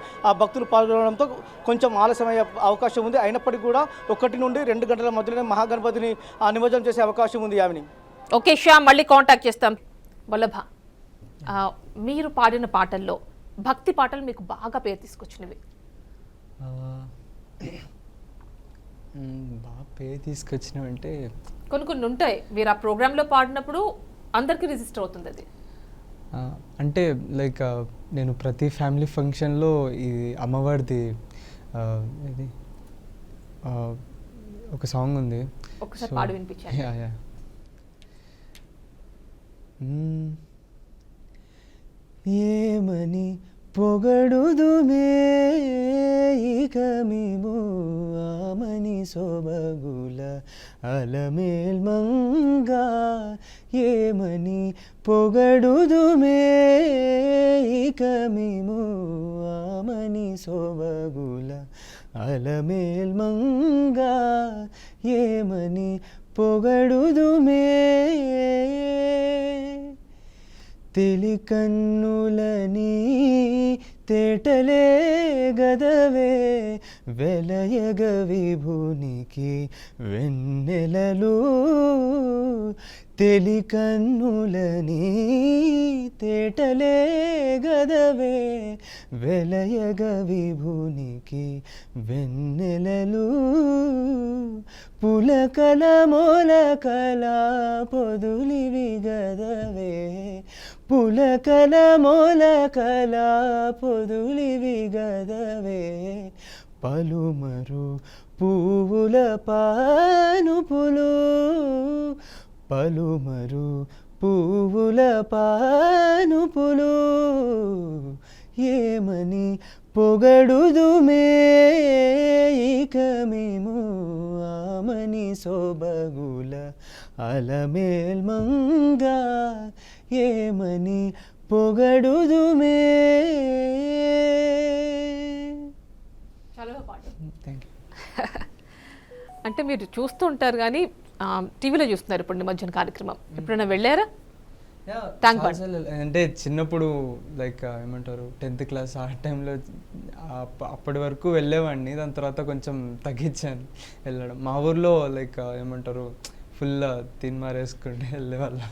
భక్తులు పాల్గొనడంతో కొంచెం ఆలస్యమయ్యే అవకాశం ఉంది. అయినప్పటికీ కూడా 1 నుండి 2 గంటల మధ్యలోనే మహాగణపతిని నిమజ్జనం చేసే అవకాశం ఉంది. ఆమెని ఓకే శ్యామ్, మళ్ళీ కాంటాక్ట్ చేస్తాం. వల్లభ, మీరు పాడిన పాటల్లో భక్తి పాటలు మీకు బాగా పేరు తీసుకొచ్చినవి? బాగా పేరు తీసుకొచ్చినామంటే కొన్ని ఉంటాయి, మీరు ఆ ప్రోగ్రాంలో పాడినప్పుడు అందరికీ రిజిస్టర్ అవుతుంది అది. అంటే లైక్ నేను ప్రతి ఫ్యామిలీ ఫంక్షన్లో ఈ అమ్మవారిది ఇది ఒక సాంగ్ ఉంది, ఒకసారి పాడి వినిపించండి. ఏ పొగడుదుమే ఇక మేము ఆమని సొబగుల అలమేల్మంగా ఏమని పొగడుదుమే ఇక మేము ఆమని సొబగుల అలమేల్మంగా ఏమని పొగడుదుమే తెలికన్నులని తేటలే గదవే వెలయగ విభునికి వెన్నెలలు తెలికన్నులని తేటలే గదవే వెలయగ విభునికి వెన్నెలలు పులకల మొలకల పొదులివి గదవే పులకల మొలకల పొదులివి గదవే పలుమరు పువ్వుల పానుపులు పలుమరు పువ్వుల పానుపులు ఏమని పొగడుదుమే ఇక మేము ఆమని సొబగుల అలమేల్మంగా ఏమని పొగడుదుమే. చాలా పాట. Thank you. అంటే మీరు చూస్తూ ఉంటారు కానీ టీవీలో చూస్తున్నారు ఇప్పుడు నిమజ్జన కార్యక్రమం. ఎప్పుడైనా వెళ్ళారా? Thank God. అంటే చిన్నప్పుడు లైక్ ఏమంటారు 10th క్లాస్ ఆ టైంలో అప్పటి వరకు వెళ్ళేవాడిని. దాని తర్వాత కొంచెం తగ్గించాను వెళ్ళడం. మా ఊర్లో లైక్ ఏమంటారు ఫుల్ తిన్మారేసుకుంటే వెళ్ళేవాళ్ళం.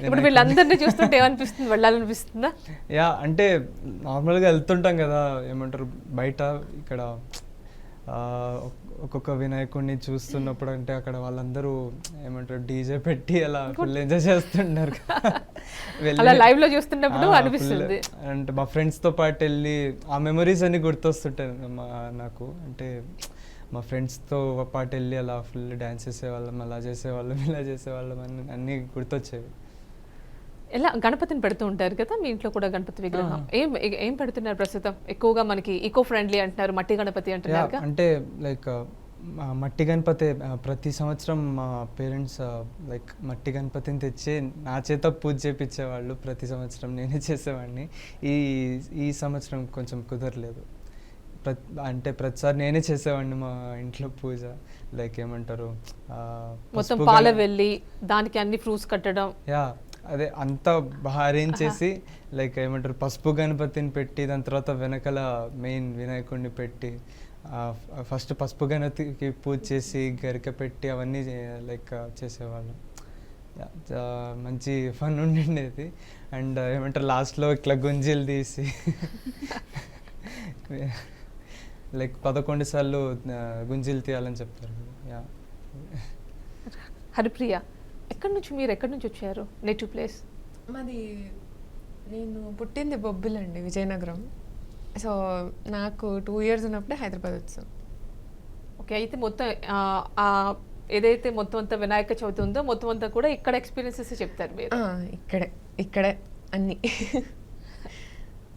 ఇప్పుడు వీళ్ళందరినీ చూస్తుంటే ఏమనిపిస్తుంది? వెళ్ళాలనిపిస్తుందా? యా అంటే నార్మల్గా వెళ్తుంటాం కదా ఏమంటారు బయట ఇక్కడ ఒక్కొక్క వినాయకుడిని చూస్తున్నప్పుడు అంటే అక్కడ వాళ్ళందరూ ఏమంటారు డీజే పెట్టి అలా ఫుల్ ఎంజాయ్ చేస్తున్నారు అలా లైవ్ లో చూస్తున్నప్పుడు అనిపిస్తుంది. అంటే మా ఫ్రెండ్స్తో పాటు వెళ్ళి ఆ మెమరీస్ అన్ని గుర్తొస్తుంటాయి నాకు. అంటే మా ఫ్రెండ్స్తో పాటు వెళ్ళి అలా ఫుల్ డ్యాన్స్ చేసేవాళ్ళం, అలా చేసేవాళ్ళం, ఇలా చేసేవాళ్ళం అని అన్నీ గుర్తొచ్చేవి. ఎలా గణపతిని పెడుతూ ఉంటారు కదా మీ ఇంట్లో కూడా గణపతి విగ్రహం ఏం పెడుతున్నారు ప్రస్తుతం? ఎక్కువగా మనకి ఈకో ఫ్రెండ్లీ అంటున్నారు, మట్టి గణపతి అంటున్నారు. అంటే లైక్ మట్టి గణపతి ప్రతి సంవత్సరం మా పేరెంట్స్ లైక్ మట్టి గణపతిని తెచ్చి నా చేత పూజ చేయించేవాళ్ళు. ప్రతి సంవత్సరం నేనే చేసేవాడిని. ఈ సంవత్సరం కొంచెం కుదరలేదు. అంటే ప్రతిసారి నేనే చేసేవాడిని మా ఇంట్లో పూజ. లైక్ ఏమంటారు మొత్తం పాల వెళ్ళి దానికి అన్ని ఫ్రూట్స్ కట్టడం. యా అదే అంతా బాగా అరేంజ్ చేసి లైక్ ఏమంటారు పసుపు గణపతిని పెట్టి దాని తర్వాత వెనకాల మెయిన్ వినాయకుడిని పెట్టి ఫస్ట్ పసుపు గణపతికి పూజ చేసి గరిక పెట్టి అవన్నీ లైక్ చేసేవాళ్ళం. మంచి ఫన్ ఉండిండేది. అండ్ ఏమంటారు లాస్ట్లో ఇట్లా గుంజీలు తీసి లైక్ 11 సార్లు గుంజీలు తీయాలని చెప్తారు. యా హరిప్రియ, మీరు ఎక్కడి నుంచి వచ్చారు? Native place? మాది నేను పుట్టింది బొబ్బిలండి, విజయనగరం. సో నాకు 2 years ఉన్నప్పుడే హైదరాబాద్ వచ్చాం. ఓకే, అయితే మొత్తం ఏదైతే మొత్తం అంతా వినాయక చవితి ఉందో మొత్తం అంతా కూడా ఇక్కడ ఎక్స్పీరియన్సెస్ చెప్తారు మీరు? ఇక్కడే అన్ని.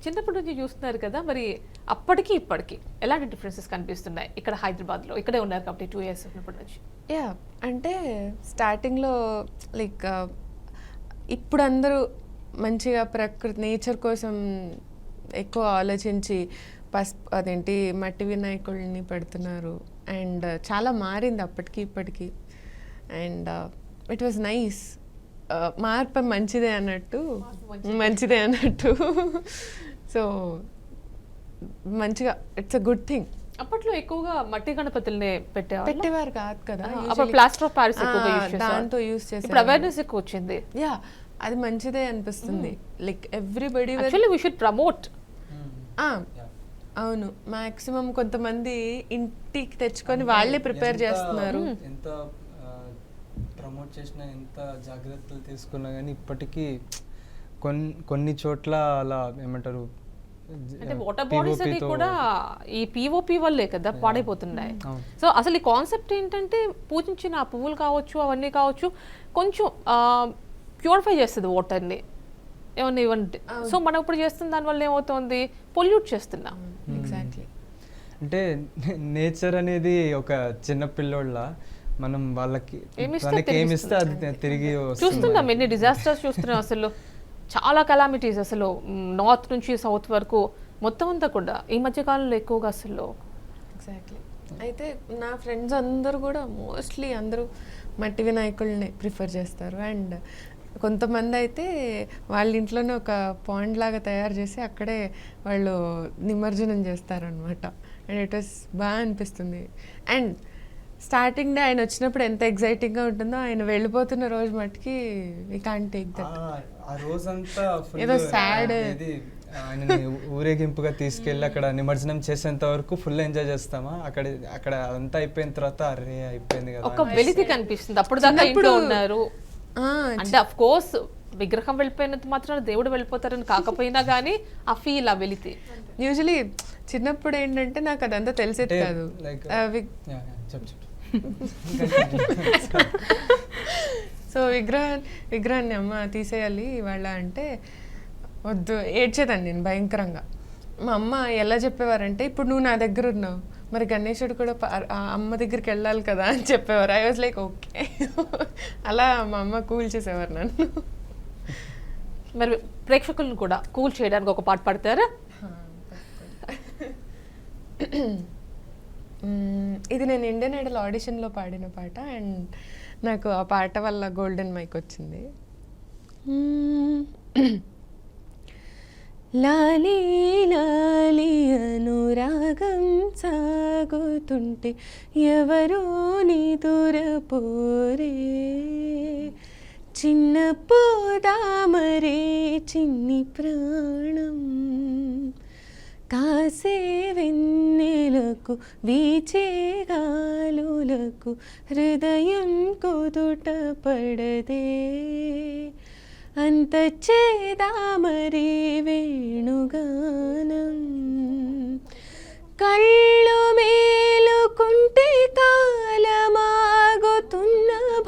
చిన్నప్పటి నుంచి చూస్తున్నారు కదా, మరి అప్పటికి ఇప్పటికి ఎలాంటి డిఫరెన్సెస్ కనిపిస్తున్నాయి ఇక్కడ హైదరాబాద్లో? ఇక్కడే ఉన్నారు కాబట్టి 2 years ఉన్నప్పటి నుంచి. యా అంటే స్టార్టింగ్లో లైక్ ఇప్పుడు అందరూ మంచిగా ప్రకృతి నేచర్ కోసం ఎక్కువ ఆలోచించి అదేంటి మట్టి వినాయకుడిని పెడుతున్నారు. అండ్ చాలా మారింది అప్పటికి ఇప్పటికి. And it was nice. మార్పు మంచిదే అన్నట్టు. సో మంచిగా ఇట్స్ అ గుడ్ థింగ్. అప్పట్లో ఎక్కువగా మట్టి గణపతుల్ని పెట్టేవారు కాదు కదా, ప్లాస్టర్ ఆఫ్ ప్యారిస్ దాంతో యూస్ చేసి. ఇప్పుడు అవేర్నెస్ ఎక్కువ వచ్చింది. యా అది మంచిదే అనిపిస్తుంది. Like everybody actually we should promote. అవును, మాక్సిమం కొంతమంది ఇంటికి తెచ్చుకొని వాళ్ళే ప్రిపేర్ చేస్తున్నారు. ఎంత ప్రమోట్ చేసినా ఎంత జాగ్రత్తలు తీసుకున్నా కానీ ఇప్పటికీ కొన్ని చోట్ల అలా ఏమంటారు అంటే వాటర్ బాడీస్ అన్ని కూడా ఈ పిఓపి వల్లే కదా పాడైపోతున్నాయి. సో అసలు ఈ కాన్సెప్ట్ ఏంటంటే పూజించిన ఆ పువ్వులు కావచ్చు అవన్నీ కావచ్చు కొంచెం ప్యూరిఫై చేస్తుంది వాటర్ని. ఏమన్నా ఇవ్వండి. సో మనం ఇప్పుడు చేస్తున్న దానివల్ల ఏమవుతుంది, పొల్యూట్ చేస్తున్నాం. ఎగ్జాక్ట్లీ. అంటే నేచర్ అనేది ఒక చిన్న పిల్లోళ్ళ మనం వాళ్ళకి ఏమిస్తే అది తిరిగి చూస్తున్నాం, ఎన్ని డిజాస్టర్స్ చూస్తున్నాం అసలు, చాలా కలామిటీస్ అసలు నార్త్ నుంచి సౌత్ వరకు మొత్తం అంతా కూడా ఈ మధ్య కాలంలో ఎక్కువగా అసలు. ఎగ్జాక్ట్లీ. అయితే నా ఫ్రెండ్స్ అందరూ కూడా మోస్ట్లీ అందరూ మట్టి వినాయకుల్ని ప్రిఫర్ చేస్తారు. అండ్ కొంతమంది అయితే వాళ్ళ ఇంట్లోనే ఒక పాండ్ లాగా తయారు చేసి అక్కడే వాళ్ళు నిమజ్జనం చేస్తారనమాట. అండ్ ఇట్ వాస్ బాగా అనిపిస్తుంది. అండ్ స్టార్టింగ్ డే ఆయన వచ్చినప్పుడు ఎంత ఎగ్జైటింగ్గా ఉంటుందో, ఆయన వెళ్ళిపోతున్న రోజు మట్టుకి వీ కాంట్ టేక్ దట్. ఆ రోజంతా ఏదో sad. ఆయనని ఊరేగింపుగా తీసుకెళ్ళి అక్కడ నిమజ్జనం చేసేంత వరకు ఫుల్ ఎంజాయ్ చేస్తామా, అక్కడ అంతా అయిపోయిన తర్వాత అరే అయిపోయింది కదా ఒక వెలితి కనిపిస్తుంది. అప్పుడు దాకా ఇంట్లో ఉన్నారు అంటే అఫ్ కోర్స్ విగ్రహం వెళ్ళిపోయినంత మాత్రం దేవుడు వెళ్ళిపోతారని కాకపోయినా కానీ ఆ ఫీల్, ఆ వెలితి. యూజువలీ చిన్నప్పుడు ఏంటంటే నాకు అదంతా తెలిసేది కాదు. సో విగ్రహాన్ని అమ్మ తీసేయాలి ఇవాళ అంటే వద్దు, ఏడ్చేదాన్ని నేను భయంకరంగా. మా అమ్మ ఎలా చెప్పేవారంటే, ఇప్పుడు నువ్వు నా దగ్గర ఉన్నావు, మరి గణేశుడు కూడా ఆ అమ్మ దగ్గరికి వెళ్ళాలి కదా అని చెప్పేవారు. I was like okay. అలా మా అమ్మ కూల్ చేసేవారు నన్ను. మరి ప్రేక్షకులను కూడా కూల్ చేయడానికి ఒక పాట పాడతారా? ఇది నేను ఇండియన్ ఐడల్ ఆడిషన్లో పాడిన పాట. అండ్ నాకు ఆ పాట వల్ల గోల్డెన్ మైక్ వచ్చింది. లాలీ లాలీ అనురాగం సాగుతుంటే ఎవరో నిదురపోరే, చిన్న పోదామరే చిన్ని ప్రాణం, కాసే వెన్నెలకు వీచే గాలులకు హృదయం కుదుట పడదే, అంత చేదామరే వేణుగానం, కళ్ళు మేలుకుంటే కాలమాగుతున్న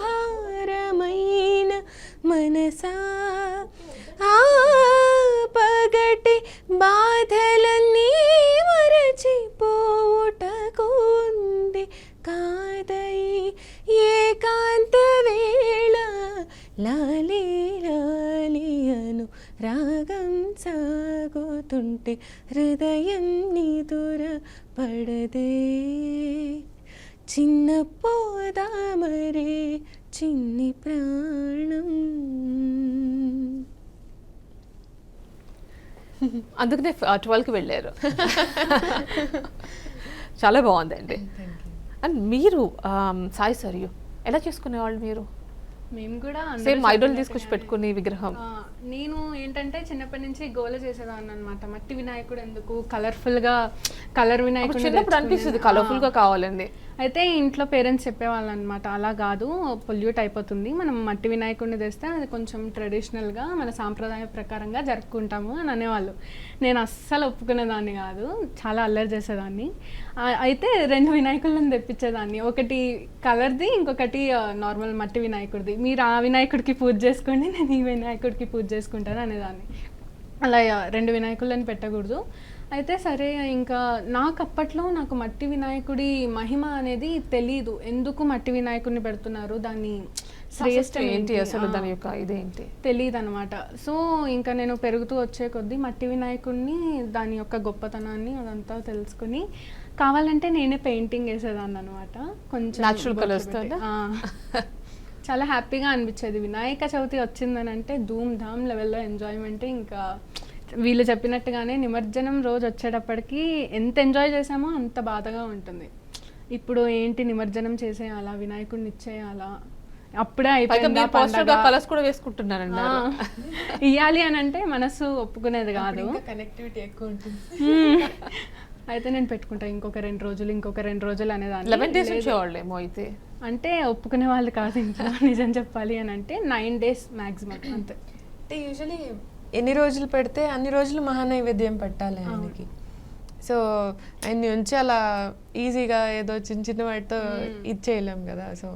భారమైన మనసా, పగటి బాధలన్నీ మరచిపోవుటకుంది కాదై ఏకాంత వేళ, లాలీ లాలీ అను రాగం సాగుతుంటే హృదయం నిదుర పడదే, చిన్న పోదామరే చిన్ని ప్రాణం. అందుకనే 12కి వెళ్ళారు. చాలా బాగుందండి. అండ్ మీరు సాయి సరియు ఎలా చేసుకునేవాళ్ళు మీరు? మేము కూడా సేమ్ ఐడల్ తీసుకొచ్చి పెట్టుకుని విగ్రహం. నేను ఏంటంటే చిన్నప్పటి నుంచి గోల చేసేదాన్ని అనమాట, మట్టి వినాయకుడు ఎందుకు, కలర్ఫుల్గా కలర్ వినాయకుడు చిన్నప్పుడు అనిపిస్తుంది కలర్ఫుల్ గా కావాలండి. అయితే ఇంట్లో పేరెంట్స్ చెప్పేవాళ్ళు అనమాట, అలా కాదు పొల్యూట్ అయిపోతుంది, మనం మట్టి వినాయకుడిని తెస్తే అది కొంచెం ట్రెడిషనల్గా మన సాంప్రదాయ ప్రకారంగా జరుపుకుంటాము అని అనేవాళ్ళు. నేను అస్సలు ఒప్పుకునేదాన్ని కాదు, చాలా అల్లరి చేసేదాన్ని. అయితే 2 వినాయకులను తెప్పించేదాన్ని, ఒకటి కలర్ది ఇంకొకటి నార్మల్ మట్టి వినాయకుడిది. మీరు ఆ వినాయకుడికి పూజ చేసుకోండి, నేను ఈ వినాయకుడికి పూజ చేసుకుంటాను అనేదాన్ని. అలా 2 వినాయకులను పెట్టకూడదు. అయితే సరే, ఇంకా నాకు అప్పట్లో నాకు మట్టి వినాయకుడి మహిమ అనేది తెలీదు, ఎందుకు మట్టి వినాయకుడిని పెడుతున్నారు, దాన్ని శ్రేష్టం ఏంటి అసలు, దాని యొక్క ఇదేంటి తెలియదు అనమాట. సో ఇంకా నేను పెరుగుతూ వచ్చే కొద్దీ మట్టి వినాయకుడిని దాని యొక్క గొప్పతనాన్ని అదంతా తెలుసుకుని కావాలంటే నేనే పెయింటింగ్ వేసేదాన్ని అనమాట. కొంచెం న్యాచురల్ కలర్స్ చాలా హ్యాపీగా అనిపించేది. వినాయక చవితి వచ్చిందని అంటే ధూమ్ ధామ్ లెవెల్లో ఎంజాయ్మెంట్. ఇంకా వీళ్ళు చెప్పినట్టుగానే నిమజ్జనం రోజు వచ్చేటప్పటికి ఎంత ఎంజాయ్ చేసామో అంత బాధగా ఉంటుంది. ఇప్పుడు ఏంటి నిమజ్జనం చేసేయాలా, వినాయకుడిని ఇచ్చేయాలా, అప్పుడే అయిపోయింది. కలర్స్ కూడా వేసుకుంటున్నారండి. ఇయ్యాలి అని అంటే మనసు ఒప్పుకునేది కాదు, కనెక్టివిటీ ఎక్కువ ఉంటుంది. అయితే నేను పెట్టుకుంటా ఇంకొక 2 రోజులు ఇంకొక 2 రోజులు అనేదాన్ని. 11 days వచ్చేవాళ్ళేమో. అయితే అంటే ఒప్పుకునే వాళ్ళు కాదు ఇంట్లో, నిజం చెప్పాలి అని అంటే 9 days మ్యాక్సిమం అంతే. అంటే యూజువలీ ఎన్ని రోజులు పెడితే అన్ని రోజులు మహానైవేద్యం పెట్టాలి ఆయనకి. సో ఆయన నుంచి అలా ఈజీగా ఏదో చిన్న చిన్న వాటితో ఇది చేయలేం కదా. సో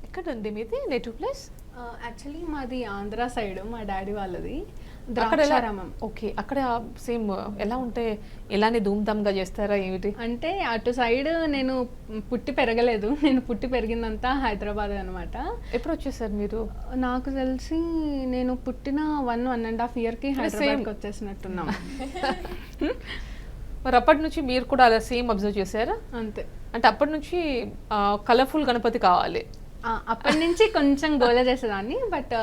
ఎక్కడండి మీది నేటివ్ ప్లేస్? యాక్చువల్లీ మాది ఆంధ్ర సైడ్, మా డాడీ వాళ్ళది. అక్కడ ఎలా ద్రాక్షారామం. ఓకే, అక్కడ సేమ్ ఎలా ఉంటే ఎలానే ధూమ్ధామ్గా చేస్తారా ఏమిటి? అంటే అటు సైడ్ నేను పుట్టి పెరగలేదు, నేను పుట్టి పెరిగిందంతా హైదరాబాద్ అనమాట. ఎప్పుడు వచ్చేసారు మీరు? నాకు తెలిసి నేను పుట్టిన 1.5 yearకి హైదరాబాద్కి వచ్చేసినట్టున్నాం. మరి అప్పటి నుంచి మీరు కూడా అలా సేమ్ అబ్జర్వ్ చేశారా? అంతే. అంటే అప్పటి నుంచి కలర్ఫుల్ గణపతి కావాలి. అప్పటి నుంచి కొంచెం గోల చేసేదాన్ని, బట్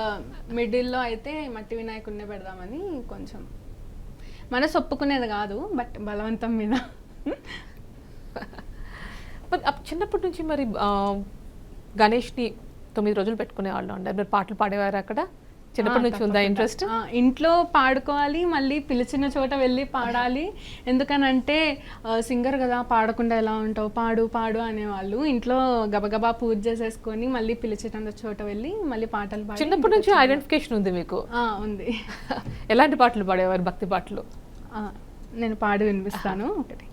మిడిల్లో అయితే మట్టి వినాయకుడినే పెడదామని కొంచెం మనసు ఒప్పుకునేది కాదు, బట్ బలవంతం మీద. మరి చిన్నప్పటి నుంచి మరి గణేష్ని 9 రోజులు పెట్టుకునే వాళ్ళు ఉండే, మీరు పాటలు పాడేవారు అక్కడ? చిన్నప్పటి నుంచి ఉందా ఇంట్రెస్ట్? ఇంట్లో పాడుకోవాలి, మళ్ళీ పిలిచిన చోట వెళ్ళి పాడాలి. ఎందుకనంటే సింగర్ కదా, పాడకుండా ఎలా ఉంటావు, పాడు పాడు అనేవాళ్ళు. ఇంట్లో గబగబా పూజ చేసేసుకొని మళ్ళీ పిలిచిన చోట వెళ్ళి మళ్ళీ పాటలు పాడి. చిన్నప్పటి నుంచి ఐడెంటిఫికేషన్ ఉంది మీకు? ఉంది. ఎలాంటి పాటలు పాడేవారు? భక్తి పాటలు? నేను పాడి వినిపిస్తాను ఒకటి.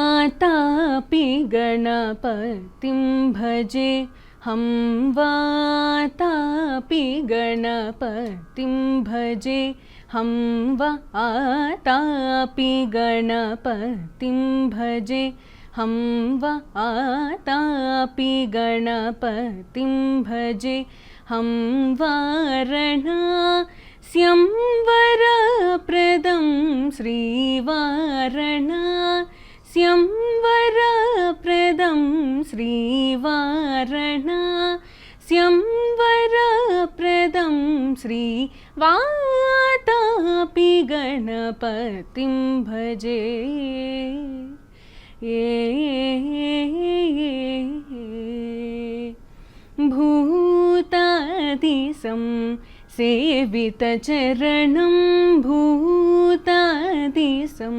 वातापि गणपतिं भजे हम, वातापि गणपतिं भजे हम, वातापि गणपतिं भजे हम, वातापि गणपतिं भजे हम, वारणास्यं वरप्रदं श्रीवारणास्यं वरप्रदं श्रीवारणास्यं वरप्रदं श्रीवातापि गणपतिं भजे. भूतादिसं सेवितचरणं, भूतादिसं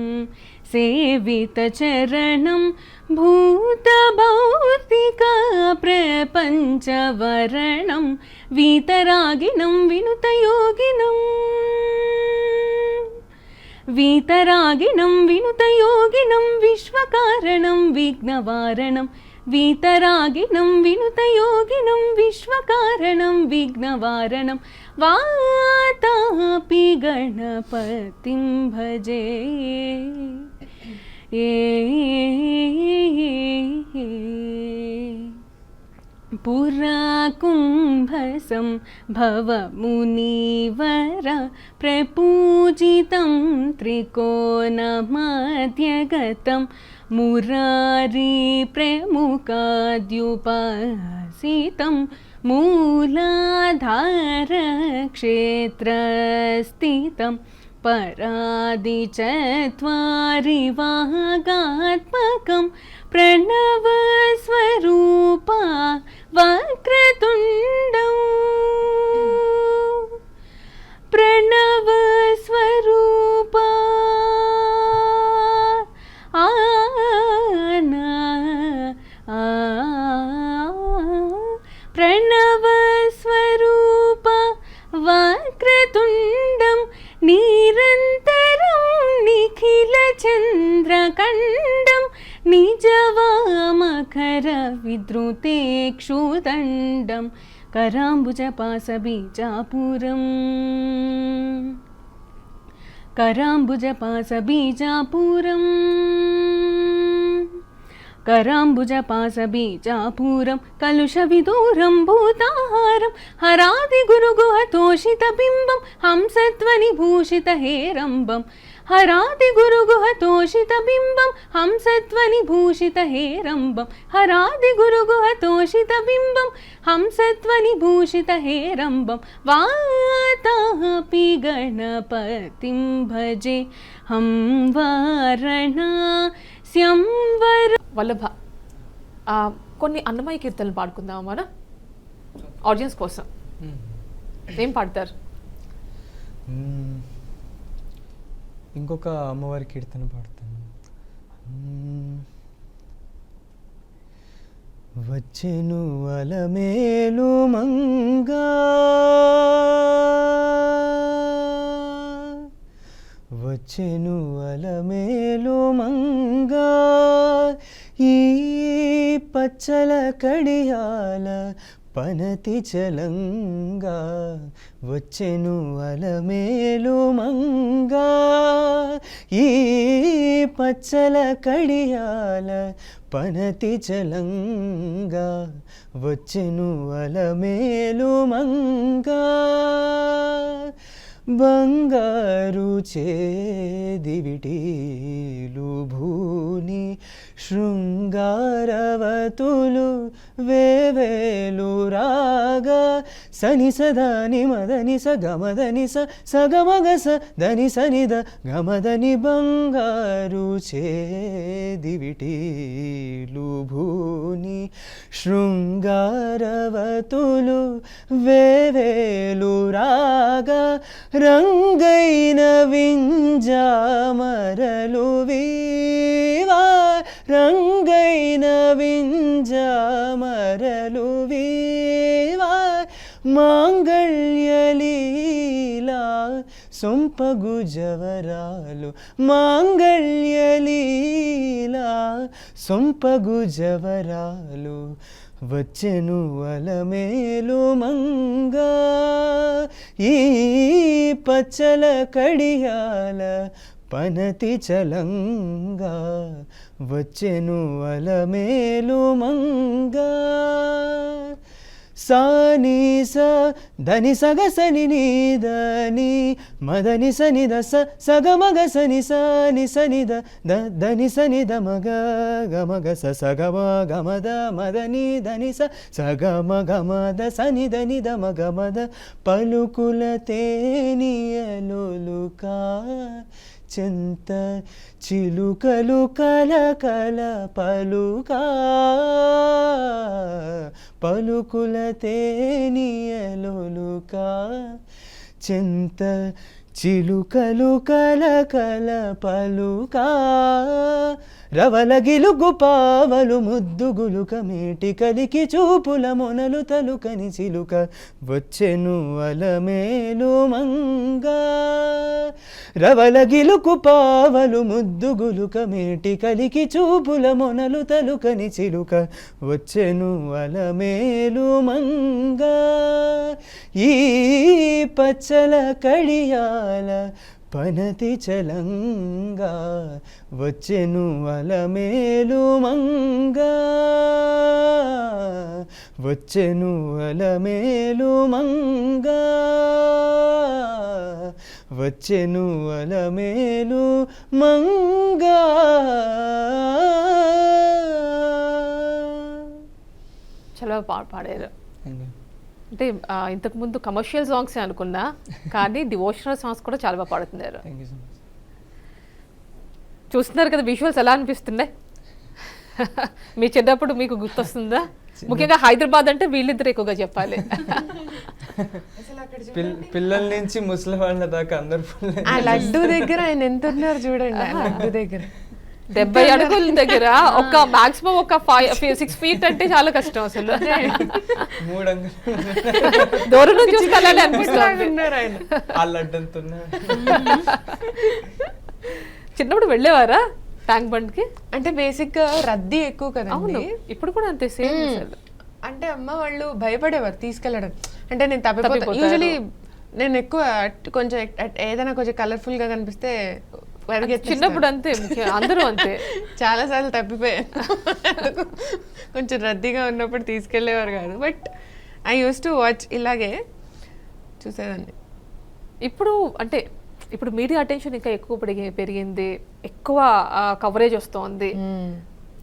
सेवितचरणं, भूतभौतिका प्रपञ्चवरणं, वीतरागिणं विनुतयोगिनं, वीतरागिणं विनुतयोगिनं, विश्वकारणं विघ्नवारणं, वीतरागिणं विनुतयोगिनं, विश्वकारणं विघ्नवारणं, वातापि गणपतिं भजे. पुरा कुम्भसं भवमुनिवर प्रपूजितं त्रिकोणमध्यगतं, मुरारी प्रमुखाद्युपासितं, मूलाधारक्षेत्रस्थितं, परादिचत्वारिवागात्मकं, प्रणवस्वरूपा वक्रतुण्डं, प्रणवस्वरूपा प्रणवस्वरूप वक्रतुण्डं, निरन्तरं निखिलचन्द्रकण्डं, निजवामकरविद्रुतेक्षुदण्डं, कराम्बुजपाशबीजापुरम्, कराम्बुजपाशबीजापुरम्, कराम्बुजपाशबीजापुरं, कलुषविदूरं भूताहारं, हरादिगुरुगुहतोषितबिम्बं, हंसध्वनिभूषितहेरम्बं, हरादिगुरुगुहतोषितबिम्बं, हंसध्वनिभूषितहेरम्बं, हरादिगुरुगुहतोषितबिम्बं, हंसध्वनिभूषितहेरम्बं, वातापि गणपतिं भजे हम, वारणास्यं वर. వల్లభ, కొన్ని అన్నమయ్య కీర్తనలు పాడుకుందామా మన ఆడియన్స్ కోసం? ఏం పాడతారు? ఇంకొక అమ్మవారి కీర్తన పాడతాను. వచ్చెను అలమేలు మంగా, వచ్చెను అలమేలు మంగా ఈ పచ్చల కడియాల పనతి చలంగా వచ్చెను అలమేలు మంగా ఈ పచ్చల కడియాల పనతి చలంగా వచ్చెను అలమేలు మంగా బంగారు చేదివిటీలు భూని శృంగారవతులు వేవేలు రాగా సని సదని మదని స గమదని సగమగ స దని సనిద గమదని బంగారు చేదివిటీలు భూని శృంగారవతులు వేవేలు రాగా రంగైన వింజామరలు వీవా రంగైన వింజామరలు వీవా మాంగళ్యలీలా సొంపగు జవరాలు మాంగళ్యలీలా సొంపగు జవరాలు వచ్చెను అలమేలు మంగా ఈ పచ్చల కడియాల పనతి చలంగా వచ్చెను అలమేలు మంగా సాని స ధని సగ సని దని మదని సని ద సగమగ సని సని సని దని సని ద మగ గమగ సగమ గమద మదని దని సగమ గమద సని దని ద మగ మద పలుకుల తేనియలుకా చెంత చిలుకలు కల కల పలుకా పలుకుల తేనియలుకా చెంత చిలుకలు కల కల పలుకా రవల గిలుగు పావలు ముద్దుగులుక మేటి కలికి చూపుల మొనలు తలుకని చిలుక వచ్చెను అలమేలు మంగా రవల గిలుకు పావలు ముద్దుగులుక మేటి కలికి చూపుల మొనలు తలుకని చిలుక వచ్చెను అలమేలు మంగా ఈ పచ్చల కడియాల పనతి చలంగా వచ్చెను అలమేలు మంగా వచ్చెను అలమేలు మంగా వచ్చెను అలమేలు మంగా. చాలా పాడారు. అంటే ఇంతకుముందు కమర్షియల్ సాంగ్స్ అనుకున్నా, కానీ డివోషనల్ సాంగ్స్ కూడా చాలా బాగా పాడుతున్నారు. చూస్తున్నారు కదా విజువల్స్ ఎలా అనిపిస్తున్నాయి? మీ చిన్నప్పుడు మీకు గుర్తొస్తుందా? ముఖ్యంగా హైదరాబాద్ అంటే వీళ్ళిద్దరు ఎక్కువగా చెప్పాలి. పిల్లల నుంచి ముసలి వాళ్ళ దాకా అందరు ఆ లడ్డు దగ్గర ఆయన ఎంత ఉన్నారు చూడండి. ఆ లడ్డు దగ్గర 70 అడుగుల దగ్గర ఒక మాక్సిమం ఒక 6 feet అంటే చాలా కష్టం అసలు. 3 అంగుళాలు దూరం నుంచి చూసుకోవాలని అనిపిస్తుంది. చిన్నప్పుడు వెళ్ళేవారా ట్యాంక్ బండ్ కి? అంటే బేసిక్ గా రద్దీ ఎక్కువ కదా. ఇప్పుడు కూడా అంతే సేమ్ అసలు. అంటే అమ్మ వాళ్ళు భయపడేవారు తీసుకెళ్ళడం. అంటే నేను తప్పిపోతా. యూజువలీ నేను ఎక్కువ కొంచెం ఏదైనా కొంచెం కలర్ఫుల్ గా కనిపిస్తే చిన్నప్పుడు అంతే, అందరూ అంతే. చాలా సార్లు తప్పిపోయాను. కొంచెం రద్దీగా ఉన్నప్పుడు తీసుకెళ్లేవారు కాదు. But I use to watch, ఇలాగే చూసేదాన్ని. ఇప్పుడు అంటే ఇప్పుడు మీడియా అటెన్షన్ ఇంకా ఎక్కువ పెరిగింది, ఎక్కువ కవరేజ్ వస్తోంది.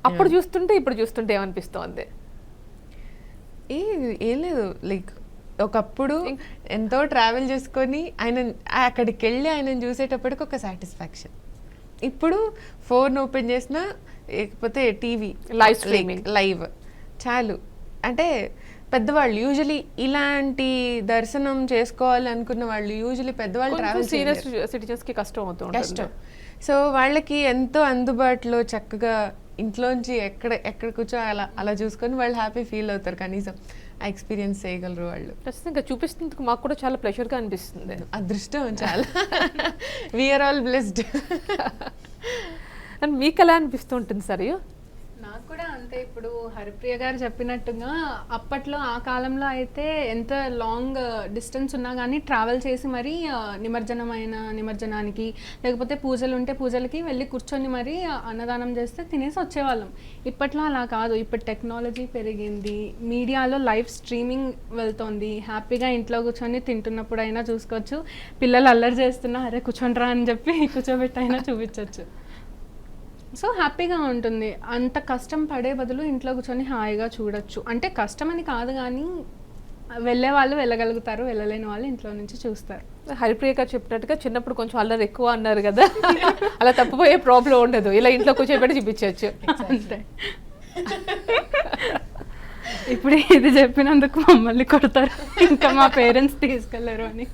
అప్పుడు చూస్తుంటే ఇప్పుడు చూస్తుంటే ఏమనిపిస్తోంది? ఏం లేదు, లైక్ ఒకప్పుడు ఎంతో ట్రావెల్ చేసుకొని ఆయన అక్కడికి వెళ్ళి ఆయనను చూసేటప్పటికి ఒక సాటిస్ఫాక్షన్. ఇప్పుడు ఫోన్ ఓపెన్ చేసినా లేకపోతే టీవీ లైవ్ చాలు. అంటే పెద్దవాళ్ళు యూజువలీ ఇలాంటి దర్శనం చేసుకోవాలి అనుకున్న వాళ్ళు యూజువలీ పెద్దవాళ్ళు ట్రావెల్ సీనియర్ సిటిజన్స్ కి కష్టం. సో వాళ్ళకి ఎంతో అందుబాటులో చక్కగా ఇంట్లోంచి ఎక్కడ కూర్చో అలా చూసుకొని వాళ్ళు హ్యాపీ ఫీల్ అవుతారు కనీసం. ఎక్స్పీరియన్స్ చేయగలరు వాళ్ళు. ఖచ్చితంగా చూపిస్తున్నందుకు మాకు కూడా చాలా ప్లెజర్గా అనిపిస్తుంది. అదృష్టం చాలా. We are all blessed. అండ్ మీకు ఎలా అనిపిస్తూ ఉంటుంది సరే? నాకు కూడా అంతే. ఇప్పుడు హరిప్రియ గారు చెప్పినట్టుగా అప్పట్లో ఆ కాలంలో అయితే ఎంత లాంగ్ డిస్టెన్స్ ఉన్నా కానీ ట్రావెల్ చేసి మరీ నిమజ్జనానికి లేకపోతే పూజలు ఉంటే పూజలకి వెళ్ళి కూర్చొని మరీ అన్నదానం చేస్తే తినేసి వచ్చేవాళ్ళం. ఇప్పట్లో అలా కాదు. ఇప్పుడు టెక్నాలజీ పెరిగింది, మీడియాలో లైవ్ స్ట్రీమింగ్ వెళ్తోంది. హ్యాపీగా ఇంట్లో కూర్చొని తింటున్నప్పుడు అయినా చూసుకోవచ్చు. పిల్లలు అల్లరి చేస్తున్నా అరే కూర్చోండ్రా అని చెప్పి కూర్చోబెట్టైనా చూపించవచ్చు. సో హ్యాపీగా ఉంటుంది. అంత కష్టం పడే బదులు ఇంట్లో కూర్చొని హాయిగా చూడొచ్చు. అంటే కష్టం అని కాదు కానీ వెళ్ళే వాళ్ళు వెళ్ళగలుగుతారు, వెళ్ళలేని వాళ్ళు ఇంట్లో నుంచి చూస్తారు. హరిప్రియ గారు చెప్పినట్టుగా చిన్నప్పుడు కొంచెం అల్లరి ఎక్కువ అన్నారు కదా, అలా తప్పిపోయే ప్రాబ్లం ఉండదు. ఇలా ఇంట్లో కూర్చోబెట్టి చూపించవచ్చు. అంతే. ఇప్పుడు ఇది చెప్పినందుకు మమ్మల్ని కొడతారు, ఇంకా మా పేరెంట్స్ తీసుకెళ్లరు అని.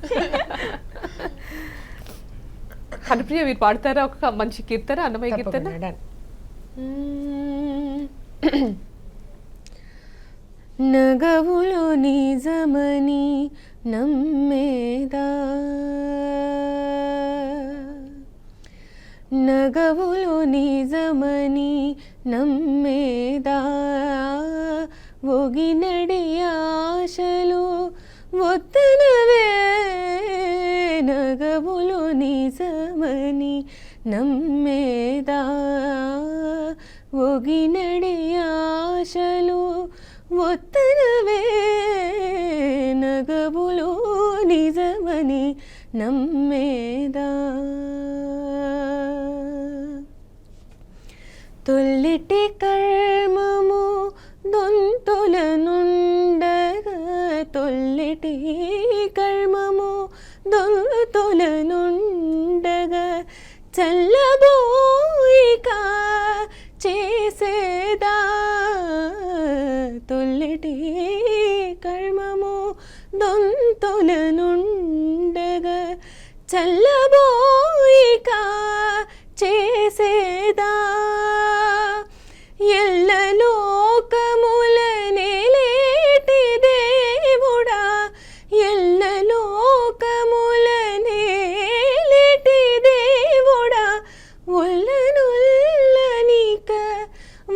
హరిప్రియ మీరు పాడతారా ఒక మంచి కీర్తన, అన్నమయ్య కీర్తన? నగవులో నిజమని నమ్మేదా, నగవులో నిజమని నమ్మేదా, ఒగినడి ఆశలు వద్దనవే, నగవులో నిజమని నమ్మేదా, ఒగినడి ఆశలు వద్దనవే, నగవులో నిజమని నమ్మేదా, తొల్లిటి కర్మము దొంతుల నుండగా, తొల్లిటి కర్మము దొంతుల నుండగా, చల్లబోయిక చేసేదా, తొల్లిటి కర్మము దొంతుల నుండగా, చల్లబోయిక చేసేదా, ఎల్లలోకముల నేలేటి దేవుడా, ఎల్లలోకముల నేలేటి దేవుడా, ఒల్లనుల్లనిక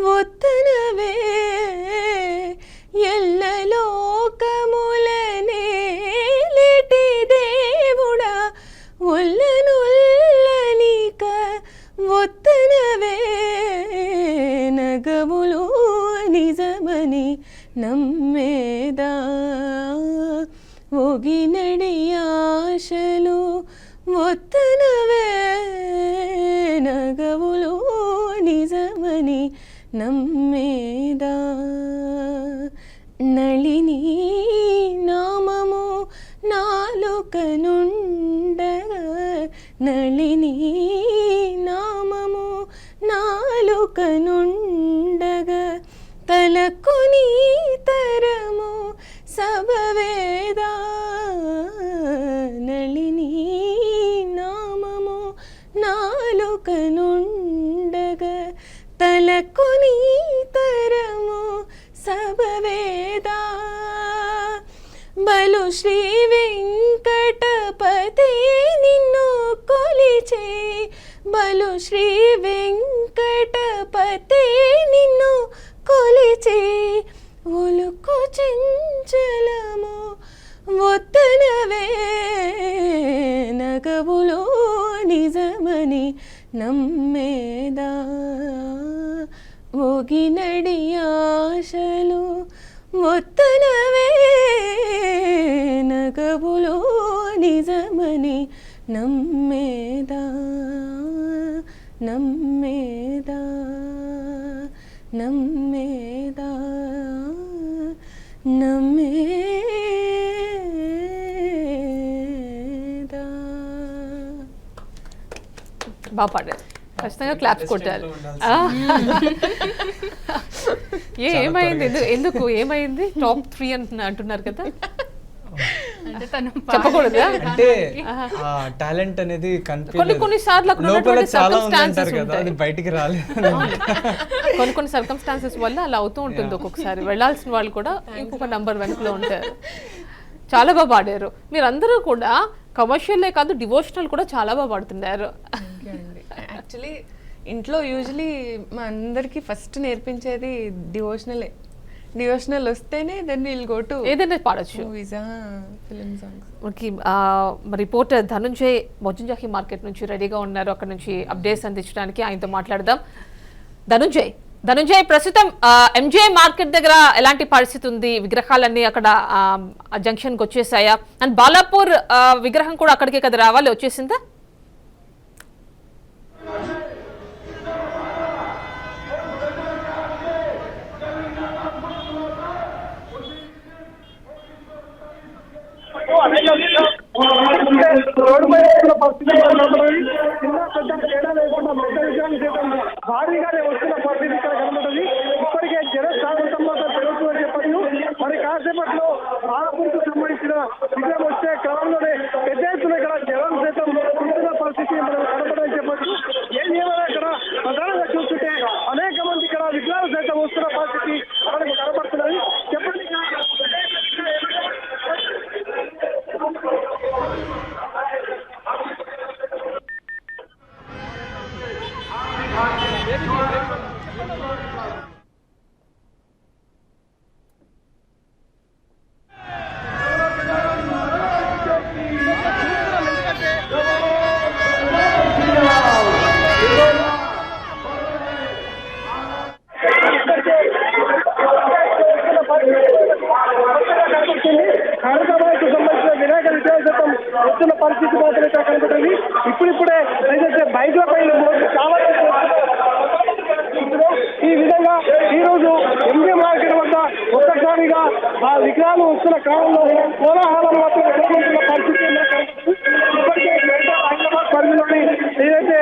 వద్దనవే, ఎల్లలోకముల నేలేటి దేవుడా, ఒల్లనుల్లనిక వద్దనవే, నగవులో నిజమని నమ్మేదా, ఒగినడి ఆశలు వద్దనవే, నగవులో నిజమని నమ్మేదా, నళిని నామము నాలుకనుండగా, నళిని నామము నాలుకనుండగా, తలకుని తరము సభవేదా, నళిని నామము నాలుకనుండగా, తలకుని తరము సభవేదా, బలు శ్రీ వెంకటపతి నిన్ను కొలిచే, బలు శ్రీ వెంకటపతి నిన్ను కొలిచే, ఒలుకు చెంచలము వద్దనవే, నగవులో నిజమని నమ్మేదా, ఒగినడి ఆశలు వద్దనవే, నగవులో నిజమని నమ్మేదా, నమ్మేదా, నమ్మేదా, నమ్మేదా. బాగా పాడారు. ఖచ్చితంగా క్లాప్స్ కొట్టాలి. ఏమైంది? ఎందుకు ఏమైంది? టాప్ 3 అంటున్నారు కదా. అంటే తను చెప్పకూడదా? అంటే ఆ టాలెంట్ అనేది కొన్నిసార్లు అక్కడ లోపల ఉన్నటువంటి చాలా ఉంది circumstances అంటారు కదా, ఉంటాయి. అది బయటికి రాలేదు. కొన్ని సర్కమ్స్టాన్సెస్ వల్ల అలా అవుతూ ఉంటుంది ఒక్కొక్కసారి. వెళ్ళాల్సిన వాళ్ళు కూడా ఇంకొక నంబర్ వెనుకలో ఉంటారు. చాలా బాగా పాడారు. మీరందరూ కూడా కమర్షియల్లే కాదు డివోషనల్ కూడా చాలా బాగా పాడుతున్నారు. యాక్చువల్లీ ఇంట్లో యూజువలీ మా అందరికి ఫస్ట్ నేర్పించేది డివోషనల్ వస్తేనే దెన్ విల్ గో టు ఏదైనా పాడొచ్చు. Movies, film songs. మనకి రిపోర్టర్ ధనుంజయ్ మొజంజాహి మార్కెట్ నుంచి రెడీగా ఉన్నారు. అక్కడ నుంచి అప్డేట్స్ అందించడానికి ఆయనతో మాట్లాడదాం. ధనుంజయ్ ప్రస్తుతం ఎంజే మార్కెట్ దగ్గర ఎలాంటి పరిస్థితి ఉంది? విగ్రహాలన్నీ అక్కడ జంక్షన్కి వచ్చేసాయా? అండ్ బాలాపూర్ విగ్రహం కూడా అక్కడికే కదా రావాలి, వచ్చేసిందా? రోడ్డుపై వస్తున్న పరిస్థితి చిన్న పెద్ద తేడా లేకుండా పెద్ద విషయాన్ని చేద్దాం భారీగానే వస్తున్న పరిస్థితి ఇక్కడ కనబడుతుంది. ఇప్పటికే జనసాగరంలో పెరుగుతుందని చెప్పచ్చు. మరి కాసేపట్లో బాలాపూర్కు సంబంధించిన విజయం వచ్చే క్రమంలోనే పెద్ద ఎత్తున ఇక్కడ జనం సైతం వస్తున్న పరిస్థితి మనం కనబడని చెప్పచ్చు. ఏం ఏమైనా ఇక్కడ ప్రధానంగా చూస్తుంటే అనేక మంది ఇక్కడ విగ్రహాలు సైతం వస్తున్న పరిస్థితి మనకు కనబడుతున్నది. చెప్పండి, హైదరాబాద్ కు సంబంధించిన వినాయక విజయం శాతం వస్తున్న పరిస్థితి మాత్రం ఇక్కడ కనబడుతుంది. ఇప్పుడిప్పుడే ఏదైతే బైక్ల పైన చాలా ఈ విధంగా ఈ రోజు ఎంజీ మార్కెట్ వద్ద ఒక్కసారిగా ఆ విగ్రహాలు వస్తున్న క్రమంలో కోలాహలం మాత్రం ఎదుర్కొంటున్న పరిస్థితి ఇప్పటికే హైదరాబాద్ పరిధిలోని ఏదైతే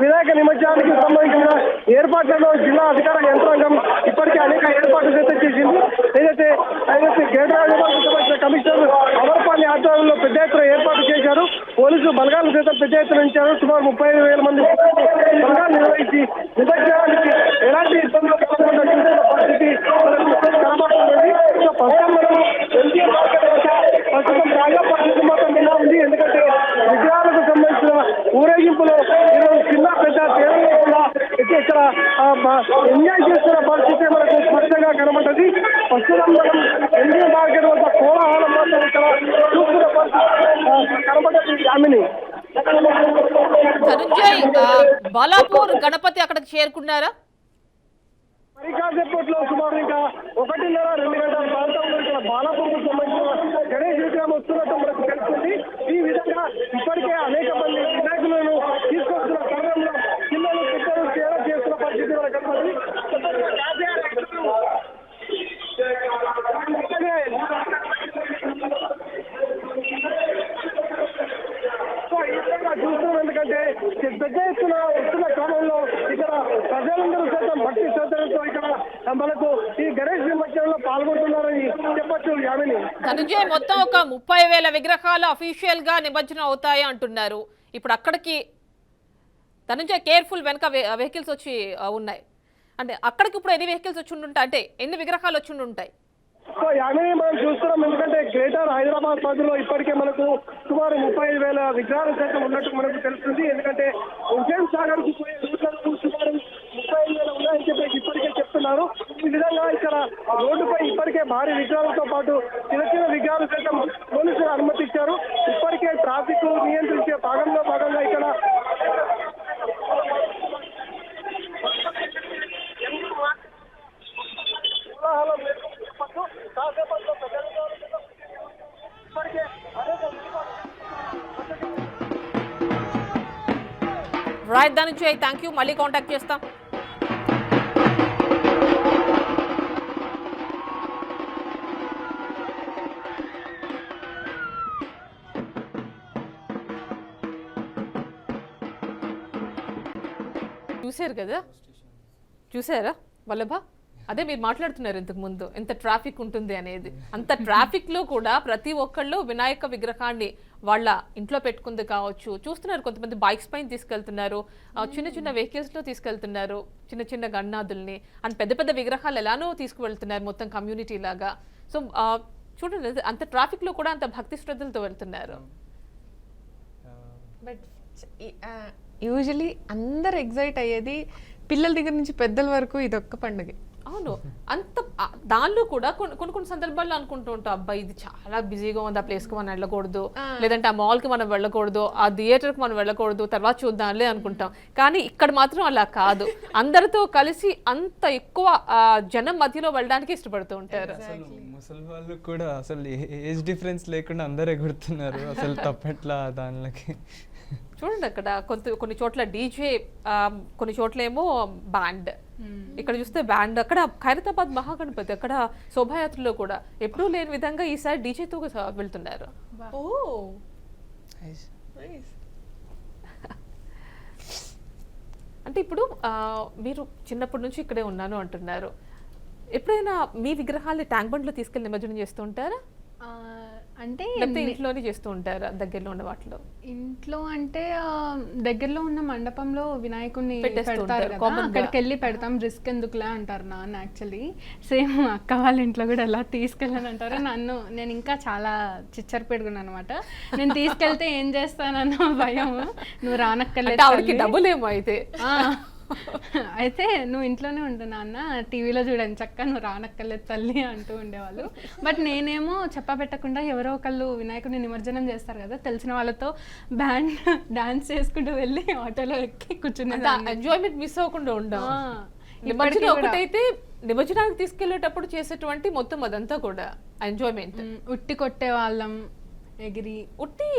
వినాయక నిమజ్జనానికి సంబంధించిన ఏర్పాట్లలో జిల్లా అధికార యంత్రాంగం ఇప్పటికే అనేక ఏర్పాట్లు అయితే చేసింది. ఏదైతే గేట్ రాజభవన్కు సంబంధించిన కమిషనర్ అమర్పాలి ఆధ్వర్యంలో పెద్ద ఎత్తున ఏర్పాటు చేశారు. పోలీసు బలగాలు సైతం పెద్ద ఎత్తున ఉంచారు. సుమారు 35,000 మంది బలగాలు నిర్వహించి నిమజ్జనానికి ఎలాంటి ఇబ్బందులు కలగకుండా చూసిన పరిస్థితి కనబడుతుంది. ప్రస్తుతం మనం ఎంజీ మార్కెట్ వద్ద ప్రస్తుతం తాజా పరిస్థితి మాత్రం ఇలా ఉంది. ఎందుకంటే విగ్రహాలకు సంబంధించిన ఊరేగింపులో ఈరోజు చిన్న పెద్ద తేడా లేకుండా ఇక్కడ ఎంజాయ్ చేస్తున్న పరిస్థితి మనకు స్పష్టంగా కనబడ్డది. ప్రస్తుతం మనం ఎంజీ మార్కెట్ వద్ద కోలాహలం మాత్రం ఇక్కడ చూస్తున్న పరిస్థితి కనబడ్డది. ఆమెని ధనుంజయ్, బాలాపూర్ గణపతి అక్కడికి చేరుకున్నారా? మరి కాసేపట్లో సుమారు ఇంకా 1:30-2 గంటల ప్రాంతంలో ఇక్కడ బాలాపూర్కు సంబంధించిన గణేష్ విగ్రహం వస్తున్నట్టు మనకు తెలుస్తుంది. ఈ విధంగా ఇప్పటికే అనేక మంది వినాయకులను తీసుకొస్తున్న తరుణంలో పిల్లలు పెద్దలు సేవ చేస్తున్న పరిస్థితి మనకు కనబడుతుంది. చూస్తున్నాం, ఎందుకంటే పెద్ద ఎత్తున వస్తున్న క్రమంలో ఇక్కడ ప్రజలందరూ సైతం భక్తి శ్రద్ధలతో ఇక్కడ మనకు ఈ గణేష్ నిమజ్జనంలో పాల్గొంటున్నారని చెప్పచ్చు. యామిని, ధనుంజయ్, మొత్తం ఒక 30,000 విగ్రహాలు అఫీషియల్ గా నిమజ్జనం అవుతాయి అంటున్నారు. ఇప్పుడు అక్కడికి ధనుంజయ్ కేర్ఫుల్ వెనక వెహికల్స్ వచ్చి ఉన్నాయి అంటే అక్కడికి ఇప్పుడు ఎన్ని వెహికల్స్ వచ్చి ఉంటాయి, అంటే ఎన్ని విగ్రహాలు వచ్చి ఉంటాయి? సో యామిని మనం చూస్తున్నాం, ఎందుకంటే గ్రేటర్ హైదరాబాద్ పరిధిలో ఇప్పటికే మనకు సుమారు 35,000 విగ్రహాలు సైతం ఉన్నట్టు మనకు తెలుస్తుంది. ఎందుకంటే హుస్సేన్ సాగర్ కు పోయే రూట్లకు సుమారు 35,000 ఉన్నాయని చెప్పి ఇప్పటికే చెప్తున్నారు. ఈ విధంగా ఇక్కడ రోడ్డుపై ఇప్పటికే భారీ విగ్రహాలతో పాటు చిన్న చిన్న విగ్రహాలు సైతం పోలీసులు అనుమతించారు. ఇప్పటికే ట్రాఫిక్ నియంత్రించే భాగంగా ఇక్కడ రైట్ ధనుంజయ్, థ్యాంక్ యూ. మళ్ళీ కాంటాక్ట్ చేస్తాం. చూసారు కదా, చూసారా వల్లభ? అదే మీరు మాట్లాడుతున్నారు ఇంతకు ముందు ఎంత ట్రాఫిక్ ఉంటుంది అనేది. అంత ట్రాఫిక్ లో కూడా ప్రతి ఒక్కళ్ళు వినాయక విగ్రహాన్ని వాళ్ళ ఇంట్లో పెట్టుకుంది కావచ్చు. చూస్తున్నారు కొంతమంది బైక్స్ పైన తీసుకెళ్తున్నారు, చిన్న చిన్న వెహికల్స్ లో తీసుకెళ్తున్నారు, చిన్న చిన్న గన్నాదుల్ని అండ్ పెద్ద పెద్ద విగ్రహాలు ఎలానో తీసుకువెళ్తున్నారు మొత్తం కమ్యూనిటీ లాగా. సో చూడండి అంత ట్రాఫిక్ లో కూడా అంత భక్తి శ్రద్ధలతో వెళ్తున్నారు. బట్ యూజువలీ అందరు ఎగ్జైట్ అయ్యేది పిల్లల దగ్గర నుంచి పెద్దల వరకు ఇదొక్క పండుగ. అవును, అంత దానిలో కూడా కొన్ని సందర్భాల్లో అనుకుంటూ ఉంటాం, అబ్బాయి ఇది చాలా బిజీగా ఉంది, ఆ ప్లేస్కి మనం వెళ్ళకూడదు, లేదంటే ఆ మాల్కి మనం వెళ్ళకూడదు, ఆ థియేటర్కి మనం వెళ్ళకూడదు, తర్వాత చూద్దాంలే అనుకుంటాం. కానీ ఇక్కడ మాత్రం అలా కాదు, అందరితో కలిసి అంత ఎక్కువ జనం మధ్యలో వెళ్ళడానికి ఇష్టపడుతూ ఉంటారు. అసలు ముసలి వాళ్ళు కూడా అసలు ఏజ్ డిఫరెన్స్ లేకుండా అందరు ఎగురుతున్నారు, అసలు తప్పట్లా దానిలోకి. చూడండి అక్కడ కొన్ని చోట్ల డీజే, కొన్ని చోట్ల ఏమో బ్యాండ్. ఇక్కడ చూస్తే బ్యాండ్, అక్కడ ఖైరతాబాద్ మహాగణపతి అక్కడ శోభాయాత్రలో కూడా ఎప్పుడూ లేని విధంగా ఈసారి డీజేతో వెళ్తున్నారు. అంటే ఇప్పుడు మీరు చిన్నప్పటి నుంచి ఇక్కడే ఉన్నాను అంటున్నారు, ఎప్పుడైనా మీ విగ్రహాలు ట్యాంక్ బండ్లో తీసుకెళ్ళి నిమజ్జనం చేస్తూ ఉంటారా? అంటే ఇంట్లోనే చేస్తూ ఉంటారా దగ్గరలో ఉన్న వాటిలో? ఇంట్లో అంటే దగ్గరలో ఉన్న మండపంలో వినాయకుడిని పెట్టేస్తూ పెడతారు ఉంటారు, కదా, common గా. అక్కడికి వెళ్ళి పెడతాం, రిస్క్ ఎందుకులే అంటారు నాన్న. యాక్చువల్లీ సేమ్ అక్క వాళ్ళ ఇంట్లో కూడా ఎలా తీసుకెళ్ళని అంటారు నన్ను. నేను ఇంకా చాలా చిచ్చర పెడుకున్నాను అనమాట. నేను తీసుకెళ్తే ఏం చేస్తానన్న భయం. నువ్వు రానక్కర్లేదు, ఆవిడకి డబ్బులేమో అయితే. అయితే నువ్వు ఇంట్లోనే ఉండు నాన్న, టీవీలో చూడండి చక్క, నువ్వు రానక్కర్లేదు తల్లి అంటూ ఉండేవాళ్ళు. బట్ నేనేమో చెప్పా పెట్టకుండా ఎవరో ఒకళ్ళు వినాయకుడిని నిమజ్జనం చేస్తారు కదా, తెలిసిన వాళ్ళతో బ్యాండ్ డాన్స్ చేసుకుంటూ వెళ్ళి ఆటోలో ఎక్కి కూర్చునేదాన్ని. ఎంజాయ్మెంట్ మిస్ అవ్వకుండా ఉండం. ఇప్పటికీ నిమజ్జనం కూడా. ఒకటైతే నిమజ్జనానికి తీసుకెళ్లేటప్పుడు చేసేటువంటి మొత్తం అదంతా కూడా ఎంజాయ్మెంట్. ఉట్టి కొట్టే వాళ్ళం ఎగిరి. ఉట్టి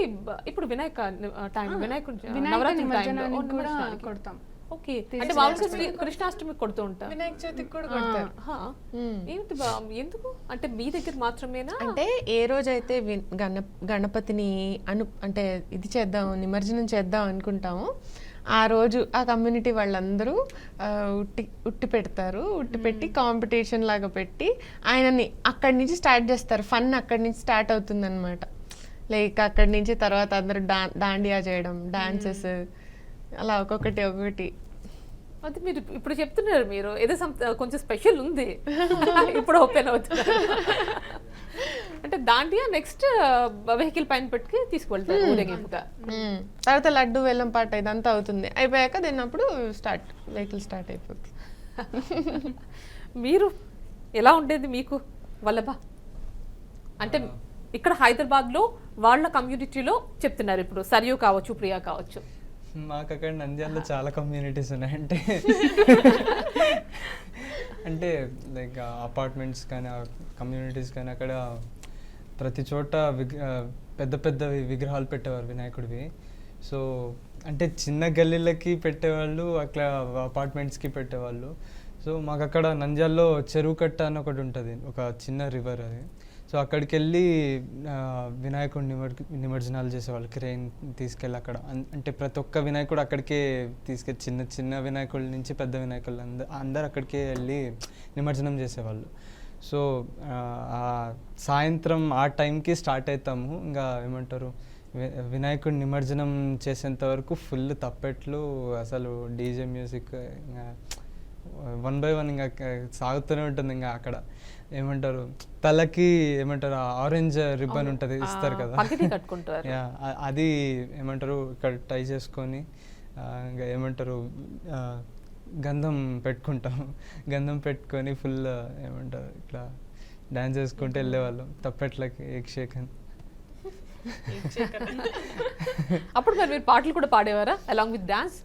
ఇప్పుడు వినాయక నవరాత్రి వినాయక టైంలో నిమజ్జనానికి కూడా కొడతాం. ఓకే, అంటే మామూలుగా కృష్ణాష్టమికి కొడుతూ ఉంటాం. వినాయక చవితికి కూడా కొడతారు. ఏంటి ఎందుకు అంటే మీ దగ్గర మాత్రమేనా? అంటే ఏ రోజైతే గణపతిని అంటే ఇది చేద్దాం, నిమజ్జనం చేద్దాం అనుకుంటాము, ఆ రోజు ఆ కమ్యూనిటీ వాళ్ళందరూ ఉట్టి పెడతారు. ఉట్టి పెట్టి కాంపిటీషన్ లాగా పెట్టి ఆయనని అక్కడి నుంచి స్టార్ట్ చేస్తారు. ఫన్ అక్కడి నుంచి స్టార్ట్ అవుతుంది అనమాట. లైక్ అక్కడి నుంచి తర్వాత అందరూ దాండియా చేయడం, డాన్సెస్, అలా ఒక్కొక్కటి. అది మీరు ఇప్పుడు చెప్తున్నారు, మీరు ఏదో కొంచెం స్పెషల్ ఉంది ఇప్పుడు ఓపెన్ అవుతున్నారు. అంటే దాండియా నెక్స్ట్ వెహికల్ పైన పెట్టుకు తీసుకువెళ్తారు ఊరేగింపుగా. తర్వాత లడ్డు వెల్లం పాట ఇదంతా అవుతుంది. అయిపోయాక తిన్నప్పుడు వెహికల్ స్టార్ట్ అయిపోతుంది. మీరు ఎలా ఉండేది మీకు వల్లభ? అంటే ఇక్కడ హైదరాబాద్లో వాళ్ళ కమ్యూనిటీలో చెప్తున్నారు, ఇప్పుడు సరియు కావచ్చు, ప్రియా కావచ్చు. మాకు అక్కడ నంద్యాలలో చాలా కమ్యూనిటీస్ ఉన్నాయి. అంటే లైక్ అపార్ట్మెంట్స్ కానీ కమ్యూనిటీస్ కానీ అక్కడ ప్రతి చోట పెద్ద పెద్ద విగ్రహాలు పెట్టేవారు వినాయకుడివి. సో అంటే చిన్న గల్లీలకి పెట్టేవాళ్ళు, అట్లా అపార్ట్మెంట్స్కి పెట్టేవాళ్ళు. సో మాకు అక్కడ నంద్యాలలో చెరువు కట్ట అని ఒకటి ఉంటుంది, ఒక చిన్న రివర్ అది. సో అక్కడికి వెళ్ళి వినాయకుడిని నిమజ్జనాలు చేసేవాళ్ళు, క్రేన్ తీసుకెళ్ళి అక్కడ. అంటే ప్రతి ఒక్క వినాయకుడు అక్కడికే తీసుకెళ్ళి, చిన్న చిన్న వినాయకుడి నుంచి పెద్ద వినాయకులు అందరు అక్కడికే వెళ్ళి నిమజ్జనం చేసేవాళ్ళు. సో సాయంత్రం ఆ టైంకి స్టార్ట్ అవుతాము. ఇంకా ఏమంటారు, వినాయకుడి నిమజ్జనం చేసేంత వరకు ఫుల్ తప్పెట్లు, అసలు డీజే మ్యూజిక్, ఇంకా 1 by 1 ఇంకా సాగుతూనే ఉంటుంది. ఇంకా అక్కడ ఏమంటారు, తలకి ఏమంటారు ఆరెంజ్ రిబ్బన్ ఉంటుంది, ఇస్తారు కదా, అది ఏమంటారు ఇక్కడ టై చేసుకొని ఇంకా ఏమంటారు గంధం పెట్టుకుంటాం. గంధం పెట్టుకొని ఫుల్ ఏమంటారు ఇట్లా డాన్స్ చేసుకుంటూ వెళ్ళేవాళ్ళం తప్పెట్లకి, ఏక్ షేక్ అని. అప్పుడు మరి మీరు పాటలు కూడా పాడేవారా అలాంగ్ విత్ డాన్స్?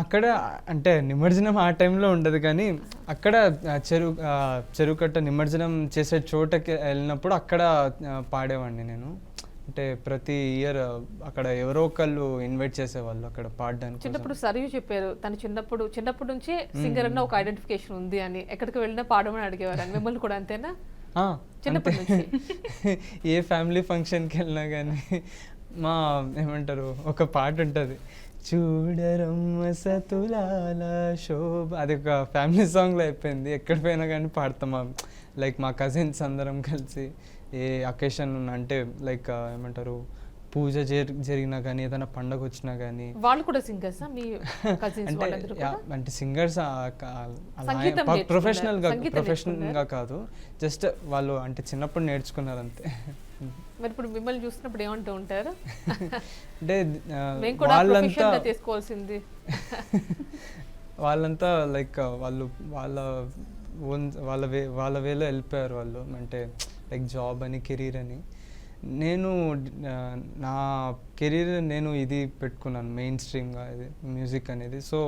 అక్కడ అంటే నిమజ్జనం ఆ టైంలో ఉండదు, కానీ అక్కడ చెరువు కట్ట నిమజ్జనం చేసే చోటకి వెళ్ళినప్పుడు అక్కడ పాడేవాడిని నేను. అంటే ప్రతి ఇయర్ అక్కడ ఎవరో ఒకళ్ళు ఇన్వైట్ చేసేవాళ్ళు అక్కడ పాడడానికి. చిన్నప్పుడు సరియు చెప్పారు, తను చిన్నప్పటి నుంచే సింగర్ అన్న ఒక ఐడెంటిఫికేషన్ ఉంది అని, ఎక్కడికి వెళ్ళినా పాడమని అడిగేవారు అని. మిమ్మల్ని కూడా అంతేనా? చిన్నప్పటి నుంచి ఏ ఫ్యామిలీ ఫంక్షన్కి వెళ్ళినా కానీ ఏమంటారు ఒక పాట ఉంటుంది, చూడరమ్మ సతులాల శోభ, అది ఒక ఫ్యామిలీ సాంగ్లో అయిపోయింది. ఎక్కడ పోయినా కానీ పాడతాం. లైక్ మా కజిన్స్ అందరం కలిసి ఏ అకేషన్ అంటే లైక్ ఏమంటారు పూజ జరిగినా కానీ ఏదైనా పండగ వచ్చినా కానీ. వాళ్ళు కూడా సింగర్స్ మీ కజిన్స్ అంటే వాళ్ళందరూ కూడా అంటే సింగర్స్ సంగీతం నేర్చుకున్నారా? సంగీతం ప్రొఫెషనల్గా కాదు, జస్ట్ వాళ్ళు అంటే చిన్నప్పుడు నేర్చుకున్నారు అంతే. మరి ఇప్పుడు మిమ్మల్ని చూసినప్పుడు ఏమంటూ ఉంటారు? అంటే మేము కూడా వాళ్ళంతా profession గా తీసుకోవాల్సింది. వాళ్ళంతా లైక్ వాళ్ళు వాళ్ళ వేలో వెళ్ళిపోయారు వాళ్ళు. అంటే లైక్ జాబ్ అని కెరీర్ అని. నేను నా కెరీర్ నేను ఇది పెట్టుకున్నాను మెయిన్ స్ట్రీమ్గా, ఇది మ్యూజిక్ అనేది. సో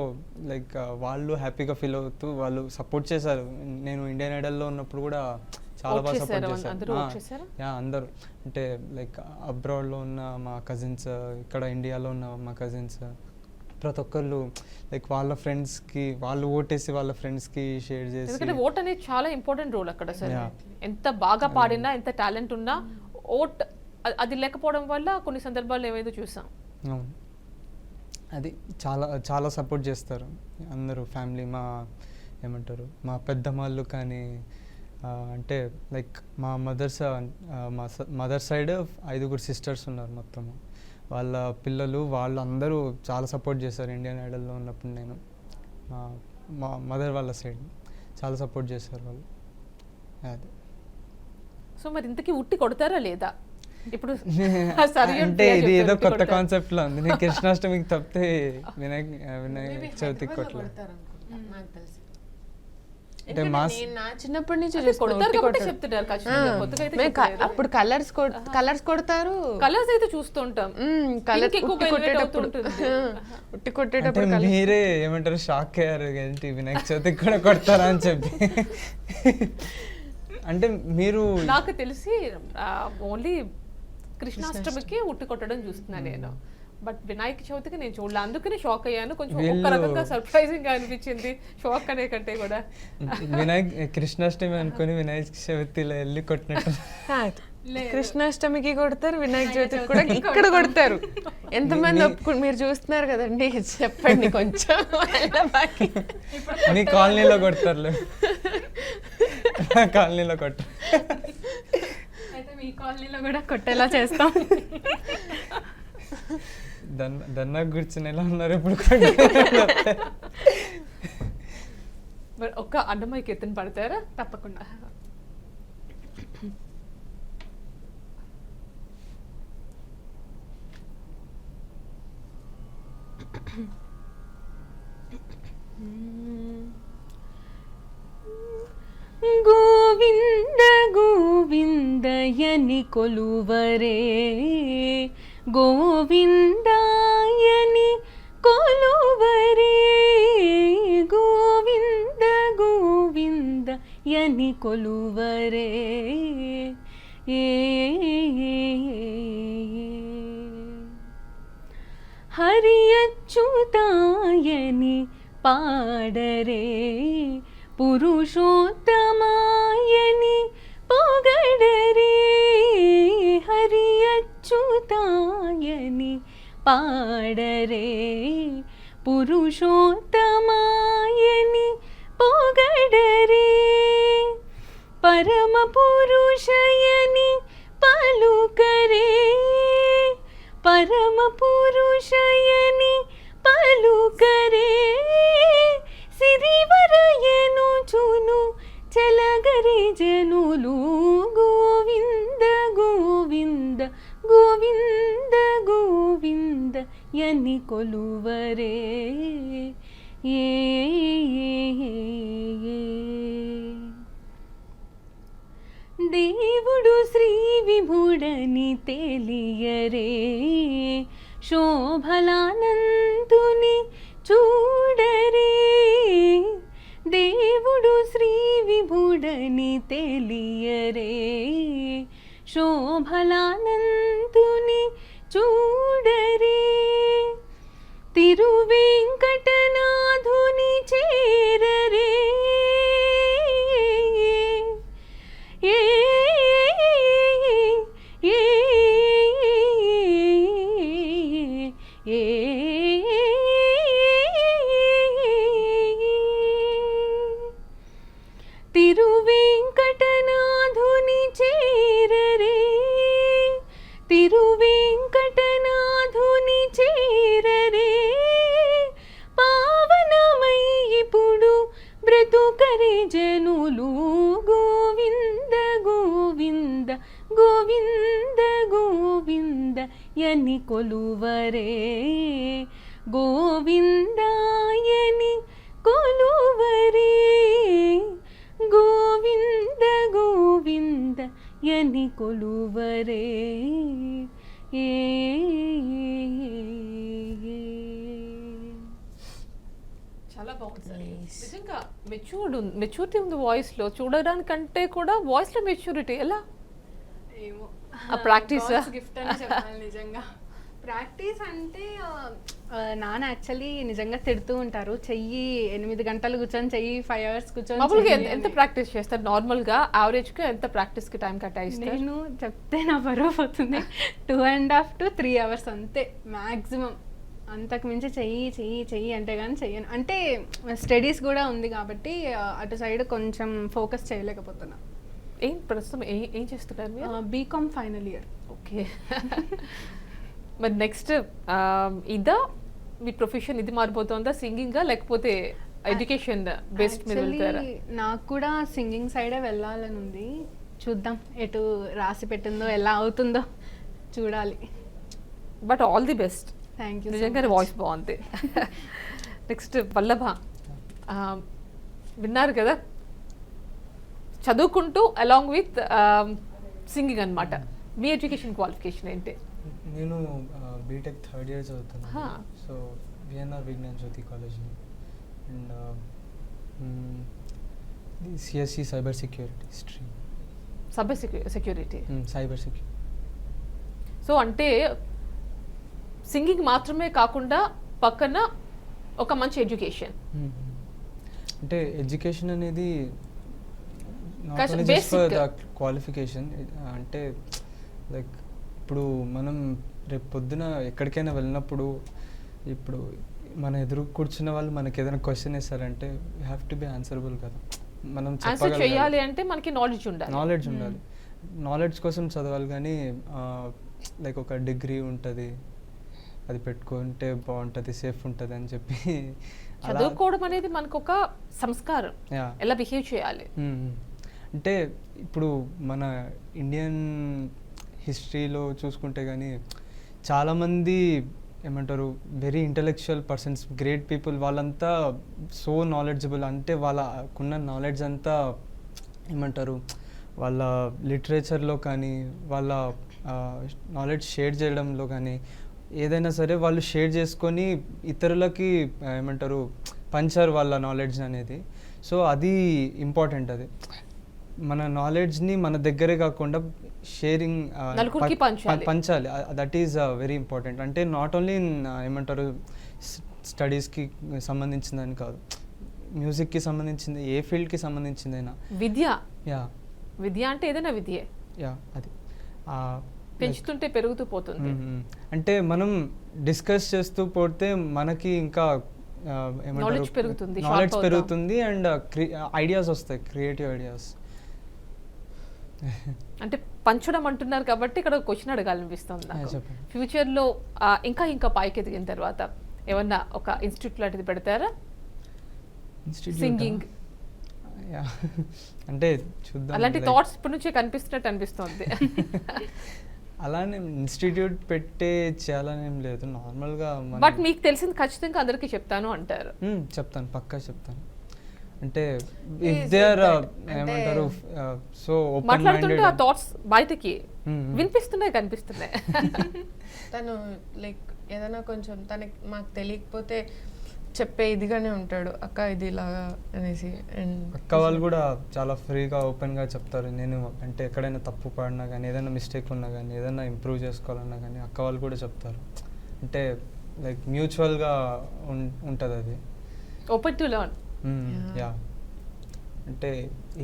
లైక్ వాళ్ళు హ్యాపీగా ఫీల్ అవుతూ వాళ్ళు సపోర్ట్ చేశారు. నేను ఇండియన్ ఐడల్లో ఉన్నప్పుడు కూడా చాలా బాగా సపోర్ట్ చేశారు. అందరూ అంటే లైక్ అబ్రాడ్లో ఉన్న మా కజిన్స్, ఇక్కడ ఇండియాలో ఉన్న మా కజిన్స్, ప్రతి ఒక్కళ్ళు లైక్ వాళ్ళ ఫ్రెండ్స్కి వాళ్ళు ఓటేసి వాళ్ళ ఫ్రెండ్స్కి షేర్ చేసి. ఎందుకంటే ఓట్ అనేది చాలా ఇంపార్టెంట్ రోల్ అక్కడ సార్. ఎంత బాగా పాడినా ఎంత టాలెంట్ ఉన్నా ఓట్ అది లేకపోవడం వల్ల కొన్ని సందర్భాల్లో ఏమైందో చూసాం. అది చాలా చాలా సపోర్ట్ చేస్తారు అందరూ ఫ్యామిలీ. ఏమంటారు మా పెద్దమ్మాళ్ళు కానీ అంటే లైక్ మా మదర్ సైడ్ 5 సిస్టర్స్ ఉన్నారు మొత్తము. వాళ్ళ పిల్లలు వాళ్ళందరూ చాలా సపోర్ట్ చేశారు ఇండియన్ ఐడల్లో ఉన్నప్పుడు. నేను మా మదర్ వాళ్ళ సైడ్ చాలా సపోర్ట్ చేశారు వాళ్ళు. అది సో మరి ఇంతకీ ఉట్టి కొడతారా లేదా ఇప్పుడు? అంటే ఇది ఏదో కొత్త కాన్సెప్ట్ లో ఉంది. నేను కృష్ణాష్టమికి తప్పితే వినాయక చవితికి కొట్టలేదు. అంటే నా చిన్నప్పటి నుంచి కొడతారు కాబట్టి చెప్తున్నారు. ఖచ్చితంగా కొత్తగా అయితే చెప్పలేరు. అప్పుడు కలర్స్ కొడతారు. కలర్స్ అయితే చూస్తుంటాం. కలర్ ఉట్టి కొట్టేటప్పుడు మీరే ఏమంటారు షాక్ అయ్యారు ఏంటి వినాయక చవితికి కూడా కొడతారా అని చెప్పి. అంటే మీరు నాకు తెలిసి ఓన్లీ కృష్ణాష్టమికి ఉట్టి కొట్టడం చూస్తున్నాను నేను. బట్ వినాయక చవితికి నేను చూడలే, అందుకని షాక్ అయ్యాను. కొంచెం ఒక రకంగా సర్ప్రైజింగ్ గా అనిపించింది, షాక్ అనే కంటే కూడా. కృష్ణాష్టమి అనుకుని వినాయక చవితిలో వెళ్ళి కొట్టినట్టు. కృష్ణాష్టమికి కొడతారు, వినాయక చవితికి కూడా ఇక్కడ కొడతారు. ఎంతమంది మీరు చూస్తున్నారు కదండి, చెప్పండి కొంచెం. మీ కాలనీలో కొడతారులే, కాలనీలో కొట్టారు. అయితే మీ కాలనీలో కూడా కొట్టేలా చేస్తాం. దన్నా కూర్చుని ఎలా ఉన్నారు ఇప్పుడు? మరి ఒక్క అన్నమయ్యకి ఎత్తున పడతారా? తప్పకుండా. గోవింద గోవిందయని కొలువరే, గోవిందాయని కొలువరే, గోవింద గోవిందయని కొలువరే. హరి అచ్యుతాయని పాడరే, పురుషోత్తమాయని పొగడరే. హరి అచ్యుతాయని పాడరే, పురుషోత్తమాయని పొగడరే. పరమ పురుషయని పలుకరే, పరమ పురుషయని పలుకరే. సిరివరయను చును చలగరి జనులు, గోవింద గోవింద గోవింద గోవింద యని కొలువరే. దేవుడు శ్రీ విభుడని తెలియరే, శోభలానందుని చూడరే. దేవుడు శ్రీ విభుడని తెలియరే, శోభలానందుని చూడరే. తిరువెంకటనాథుని చేరరే, ఏ తిరువేంకటనాథుని చేరరే తిరువేంకటనాథుని చేరరే పావనమై ఇప్పుడు బ్రతుకరే జనులు గోవింద గోవింద గోవింద గోవింద యని కొలువరే గోవిందాయని కొలువరే గోవింద గోవింద యని కొలువరే ఏ చాలా బాగుంది సార్. నిజంగా మెచ్యూరిటీ ఉంది వాయిస్ లో, చూడడానికంటే కూడా వాయిస్ లో మెచ్యూరిటీ ఎలా? ఏమో ఆ practice ఆ? గిఫ్ట్ అని చెప్పాలి నిజంగా. ప్రాక్టీస్ అంటే నాన్న యాక్చువల్లీ నిజంగా తిడుతూ ఉంటారు, చెయ్యి 8 గంటలు కూర్చొని చెయ్యి 5 hours కూర్చొని మామూలుగా చెయ్యి ఎంత అని. ప్రాక్టీస్ చేస్తారు నార్మల్ గా? యావరేజ్ గా ఎంత ప్రాక్టీస్ కి టైం కేటాయిస్తారు? నేను చెప్తే నా బరువు పోతుంది. 2.5 to 3 hours అంతే మ్యాక్సిమం. అంతకు మించి చెయ్యి చెయ్యి చెయ్యి అంటే కానీ చెయ్యను. అంటే స్టడీస్ కూడా ఉంది కాబట్టి అటు సైడ్ కొంచెం ఫోకస్ చేయలేకపోతున్నా. ఏం ప్రస్తుతం ఏం చేస్తున్నారు మీరు? BCom final year. ఓకే. మరి నెక్స్ట్ ఇదా మీ ప్రొఫెషన్, ఇది మారిపోతుందా సింగింగా, లేకపోతే ఎడ్యుకేషన్ బేస్డ్ మీద వెళ్తారా? నాకు కూడా సింగింగ్ సైడే వెళ్ళాలని ఉంది. చూద్దాం ఎటు రాసి పెట్టిందో, ఎలా అవుతుందో చూడాలి. But all the best. Thank you. నిజంగానే వాయిస్ బాగుంది. నెక్స్ట్ వల్లభ, విన్నారు కదా, చదువుకుంటూ అలాంగ్ విత్ సింగింగ్ అన్నమాట. మీ ఎడ్యుకేషన్ క్వాలిఫికేషన్ ఏంటి? నేను బీటెక్ 3rd year చదువుతున్నాను. Huh. So VNR Vignan Jyothi college and CSC cyber security stream. Cyber security. Cyber security. So అంటే సింగింగ్ మాత్రమే కాకుండా పక్కన ఒక మంచి ఎడ్యుకేషన్. అంటే ఎడ్యుకేషన్ అనేది Basic. క్వాలిఫికేషన్. అంటే లైక్ ఇప్పుడు మనం రేపు పొద్దున ఎక్కడికైనా వెళ్ళినప్పుడు, ఇప్పుడు మన ఎదురు కూర్చున్న వాళ్ళు మనకి ఏదైనా క్వశ్చన్ వేస్తారంటే we have to be answerable కదా. మనం ఆన్సర్ చేయాలి అంటే మనకి నాలెడ్జ్ ఉండాలి. నాలెడ్జ్ కోసం చదవాలి. కానీ లైక్ ఒక డిగ్రీ ఉంటుంది, అది పెట్టుకుంటే బాగుంటుంది, సేఫ్ ఉంటుంది అని చెప్పి చదువుకోవడం అనేది మనకు ఒక సంస్కారం, Yeah. ఎలా బిహేవ్ చేయాలి. అంటే ఇప్పుడు మన ఇండియన్ హిస్టరీలో చూసుకుంటే కానీ చాలామంది ఏమంటారు very intellectual persons, great people, వాళ్ళంతా సో నాలెడ్జబుల్. అంటే వాళ్ళకున్న నాలెడ్జ్ అంతా ఏమంటారు వాళ్ళ లిటరేచర్లో కానీ వాళ్ళ నాలెడ్జ్ షేర్ చేయడంలో కానీ ఏదైనా సరే వాళ్ళు షేర్ చేసుకొని ఇతరులకి ఏమంటారు పంచారు వాళ్ళ నాలెడ్జ్ అనేది. సో అది ఇంపార్టెంట్. అది మన నాలెడ్జ్ని మన దగ్గరే కాకుండా షేరింగ్ నలుగురికి పంచాలి. That is very important. అంటే నాట్ ఓన్లీ ఏమంటారు స్టడీస్కి సంబంధించిందని కాదు, మ్యూజిక్కి సంబంధించింది, ఏ ఫీల్డ్కి సంబంధించిందైనా. విద్య అంటే ఏదైనా విద్యే. అది పెంచుతుంటే పెరుగుతూ పోతుంది. అంటే మనం డిస్కస్ చేస్తూ పోతే మనకి ఇంకా నాలెడ్జ్ పెరుగుతుంది అండ్ ఐడియాస్ వస్తాయి, క్రియేటివ్ ఐడియాస్. అంటే పంచడం అంటున్నారు కాబట్టి ఇక్కడ క్వశ్చన్ అడగాలనిపిస్తుంది నాకు. చెప్పండి. ఫ్యూచర్లో ఇంకా పైకి ఎదిగిన తర్వాత ఏమన్నా ఒక ఇన్స్టిట్యూట్ లాంటిది పెడతారా సింగింగ్? అంటే చూద్దాం. అలాంటి థాట్స్ ఇప్పటి నుంచే కనిపిస్తున్నట్టు అనిపిస్తుంది. అలానే ఇన్స్టిట్యూట్ పెట్టే చేయాలనేం లేదు, నార్మల్గా. బట్ మీకు తెలిసింది ఖచ్చితంగా అందరికీ చెప్తాను అంటారు. చెప్తాను, పక్కా చెప్తాను. అంటే ఇఫ్ దే ఆర్ ఏమంటారు సో ఓపెన్ మాట్లాడుతుంటే ఆ థాట్స్ బయటకి వినిపిస్తున్నాయి, కనిపిస్తున్నాయి. తను లైక్ ఏదైనా కొంచెం తనకి మాకు తెలియకపోతే చెప్పే ఇదిగానే ఉంటాడు, అక్క ఇది ఇలాగా అనేసి. అండ్ అక్క వాళ్ళు కూడా చాలా ఫ్రీగా ఓపెన్గా చెప్తారు. నేను అంటే ఎక్కడైనా తప్పు పడినా కానీ, ఏదైనా మిస్టేక్ ఉన్నా కానీ, ఏదైనా ఇంప్రూవ్ చేసుకోవాలన్నా కానీ అక్క వాళ్ళు కూడా చెప్తారు. అంటే లైక్ మ్యూచువల్గా ఉంటుంది అది. Open to learn. యా, అంటే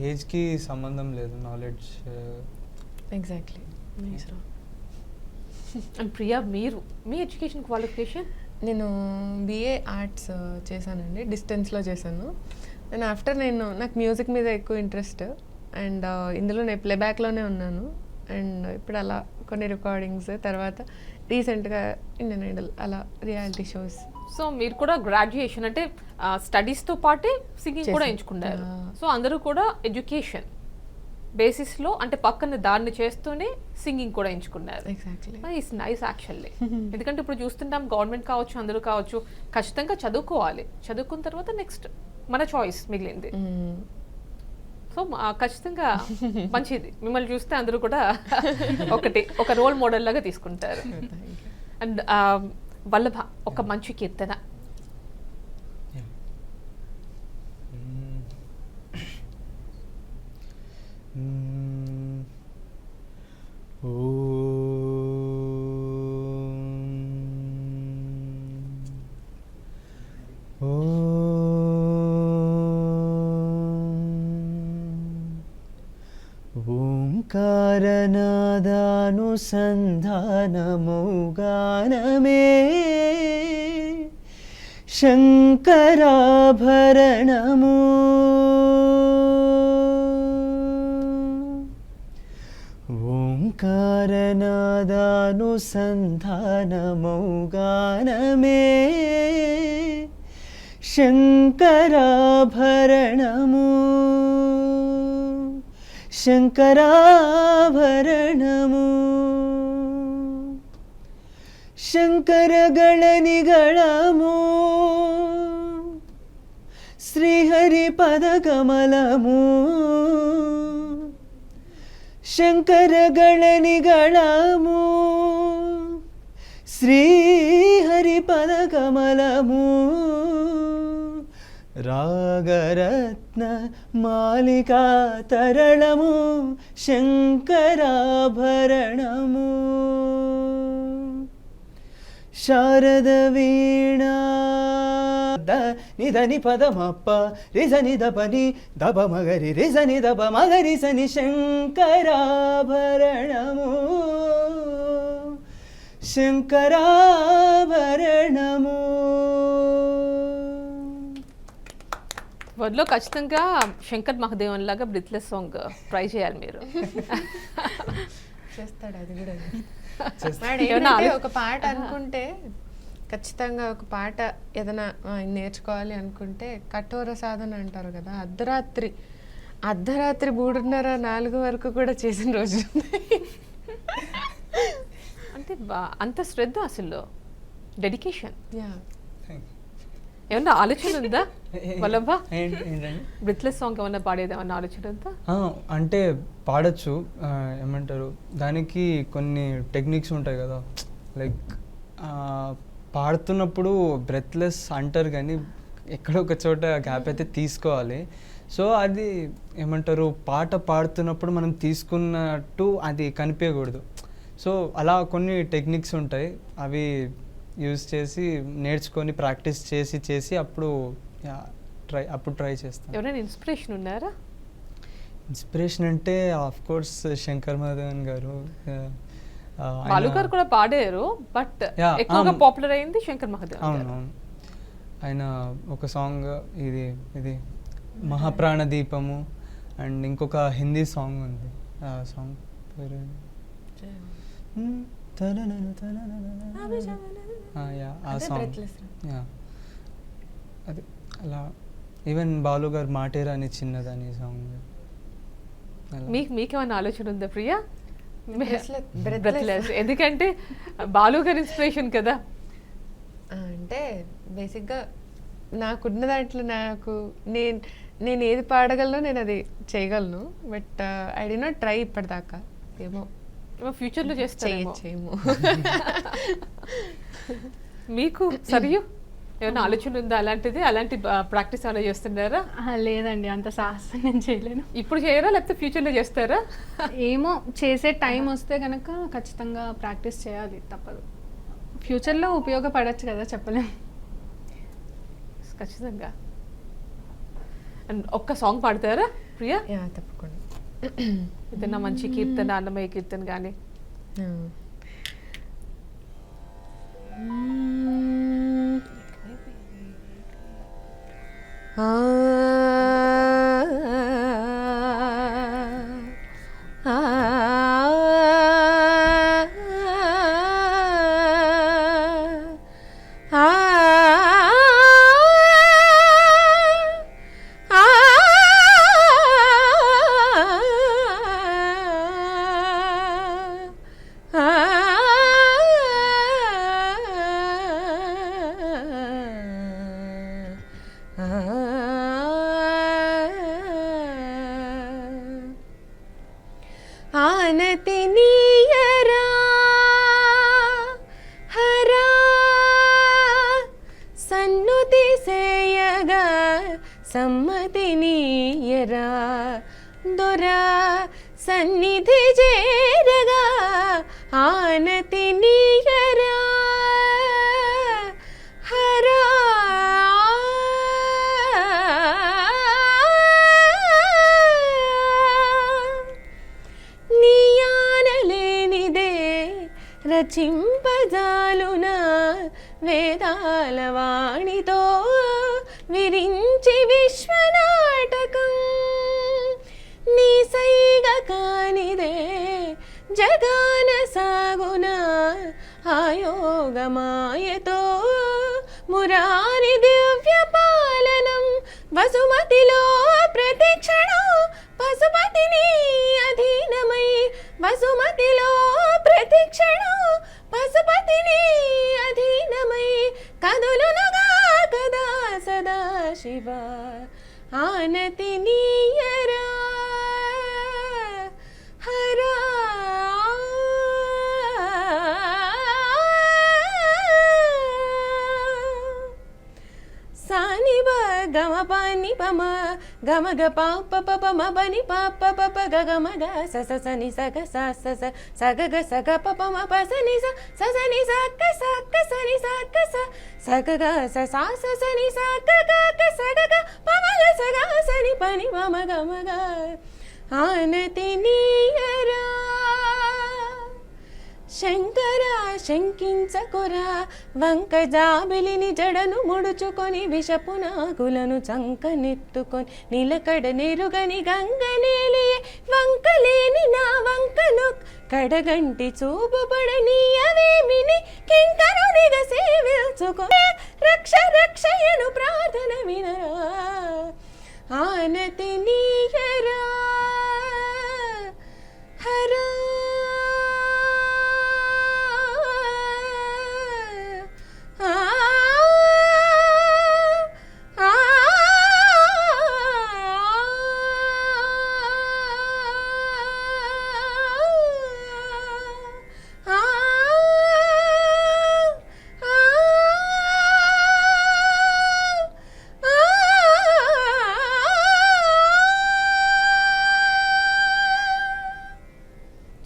ఏజ్కి సంబంధం లేదు, నాలెడ్జ్. ఎగ్జాక్ట్లీ. అండ్ ప్రియా, మీరు మీ ఎడ్యుకేషన్ క్వాలిఫికేషన్? నేను బిఏ ఆర్ట్స్ చేశానండి, డిస్టెన్స్లో చేశాను. అండ్ ఆఫ్టర్ నాకు మ్యూజిక్ మీద ఎక్కువ ఇంట్రెస్ట్ అండ్ ఇందులో నేను ప్లేబ్యాక్లోనే ఉన్నాను అండ్ ఇప్పుడు అలా కొన్ని రికార్డింగ్స్ తర్వాత రీసెంట్గా ఇండియన్ ఐడల్ అలా రియాలిటీ షోస్ సో మీరు కూడా గ్రాడ్యుయేషన్ అంటే స్టడీస్తో పాటే సింగింగ్ కూడా చేశాను. ఎంచుకున్నారు. సో అందరూ కూడా ఎడ్యుకేషన్ బేసిస్లో అంటే పక్కన దాన్ని చేస్తూనే సింగింగ్ కూడా ఎంచుకున్నారు. Exactly it's nice actually. ఎందుకంటే ఇప్పుడు చూస్తుంటాం గవర్నమెంట్ కావచ్చు అందరూ కావచ్చు ఖచ్చితంగా చదువుకోవాలి, చదువుకున్న తర్వాత నెక్స్ట్ మన చాయిస్ మిగిలింది. సో ఖచ్చితంగా మంచిది. మిమ్మల్ని చూస్తే అందరూ కూడా ఒక రోల్ మోడల్ లాగా తీసుకుంటారు. అండ్ వల్లభ ఒక మంచి కీర్తన. ఓంకారనాదానుసంధానమౌగానమే శంకరాభరణము ఓంకారనాదానుసంధానమౌగానమే శంకరాభరణము శంకరాభరణము శంకరగళనిగళము శ్రీహరి పదకమలము శంకరగళనిగళము శ్రీహరి పదకమలము రాగరత్న మాలికా తరళము శంకరాభరణము శారద వీణా నిధని పదమప్ప రిజని దపని దప మగరి రిజని దప మగరి సని శంకరాభరణము శంకరాభరణము. వదిలో ఖచ్చితంగా శంకర్ మహదేవన్ లాగా బ్రిత్లెస్ సాంగ్ ట్రై చేయాలి మీరు. చేస్తాడు అది కూడా. ఏమన్నా ఒక పాట అనుకుంటే ఖచ్చితంగా ఒక పాట ఏదైనా నేర్చుకోవాలి అనుకుంటే కఠోర సాధన అంటారు కదా, అర్ధరాత్రి 3:30-4 వరకు కూడా చేసిన రోజు అంటే అంత శ్రద్ధ, అసలు డెడికేషన్. యా ఏమన్నా ఆలోచన ఉందా వల్లభ? ఏంటండి బ్రిత్లెస్ సాంగ్ ఏమన్నా పాడేది ఏమన్నా ఆలోచన ఉందా? అంటే పాడచ్చు, ఏమంటారు దానికి కొన్ని టెక్నిక్స్ ఉంటాయి కదా, లైక్ పాడుతున్నప్పుడు బ్రెత్లెస్ అంటారు కానీ ఎక్కడో ఒక చోట గ్యాప్ అయితే తీసుకోవాలి. సో అది ఏమంటారు పాట పాడుతున్నప్పుడు మనం తీసుకున్నట్టు అది కనిపించకూడదు. సో అలా కొన్ని టెక్నిక్స్ ఉంటాయి, అవి యూజ్ చేసి నేర్చుకొని ప్రాక్టీస్ చేసి అప్పుడు ట్రై చేస్తాను. ఎవరైనా ఇన్స్పిరేషన్ ఉన్నారా? ఇన్స్పిరేషన్ అంటే ఆఫ్ కోర్స్ శంకర్ మహాదేవన్ గారు. బాలు గారు కూడా పాడారు, బట్ ఎక్కువగా పాపులర్ అయింది శంకర్ మహాదేవన్. అవునవును, ఆయన ఒక సాంగ్ ఇది మహాప్రాణ దీపము అండ్ ఇంకొక హిందీ సాంగ్ ఉంది, ఆ సాంగ్ పేరు ఆ సాంగ్. అది అలా ఈవెన్ బాలు గారు మాటేరా అని చిన్నదని సాంగ్. మీకేమైనా ఆలోచన ఉందా ప్రియా? బ్రెత్లెస్ ఎందుకంటే బాలు గారి ఇన్స్పిరేషన్ కదా. అంటే బేసిక్గా నాకున్న దాంట్లో నేను ఏది పాడగలను నేను అది చేయగలను, but I did not try ఇప్పటిదాకా. ఏమో ఫ్యూచర్లో చేస్తారేమో. మీకు సరియు ఏమైనా ఆలోచన ఉందా అలాంటిది? అలాంటి ప్రాక్టీస్ ఏమైనా చేస్తున్నారా? లేదండి, అంత సాహసం నేను చేయలేను. ఇప్పుడు చేయరా లేకపోతే ఫ్యూచర్లో చేస్తారా? ఏమో, చేసే టైం వస్తే కనుక ఖచ్చితంగా ప్రాక్టీస్ చేయాలి, తప్పదు. ఫ్యూచర్లో ఉపయోగపడచ్చు కదా, చెప్పలేము. ఖచ్చితంగా. అండ్ ఒక్క సాంగ్ పాడతారా ప్రియా? తప్పకుండా. ఏదైనా మంచి కీర్తన, అన్నమయ్య కీర్తన కానీ. ఆ సమ్మతినీయరా దొరా సన్నిధి చేరగా ఆనతి నీయరా హరా నీయానలేనిదే రచింపజాలునా వేదాల వాణితో విరించి విశ్వనాటకం నీ సైగ కానిదే జగాన సాగునా ఆయోగమాయతో మురారి దివ్య పాలనం వసుమతిలో ప్రతిక్షణం పశుపతిని అధీనమై వసుమతిలో ప్రతిక్షణం పశుపతిని అధీనమై కదులునుగా కదా సదా శివ ఆనతి నీయరా హరా సాని బ గమ పని పమ గమ గ పాప పప మ బని పాప పప గ గమ గ స స స ని స గ స స స స గ గ స గ పప మ ప స ని స స స ని స క స క స ని స క స స గ గ స స స స ని స క గ క స గ గ ప మ గ స గ స ని ప ని మ మ గ మ గ ఆనతి నీయరా శంకరా శంకించకురా వంక జాబిలిని జడను ముడుచుకొని విషపు నాగులను చంకనెత్తుకొని నిలకడ నెరుగని గంగనేలియే వంకలేని నా వంకను కడగంటి చూపుబడనీయవేమిని కింకరునిగా సేవించుకొని రక్ష రక్షయను ప్రార్థన వినరా ఆనతి నీయరా హరా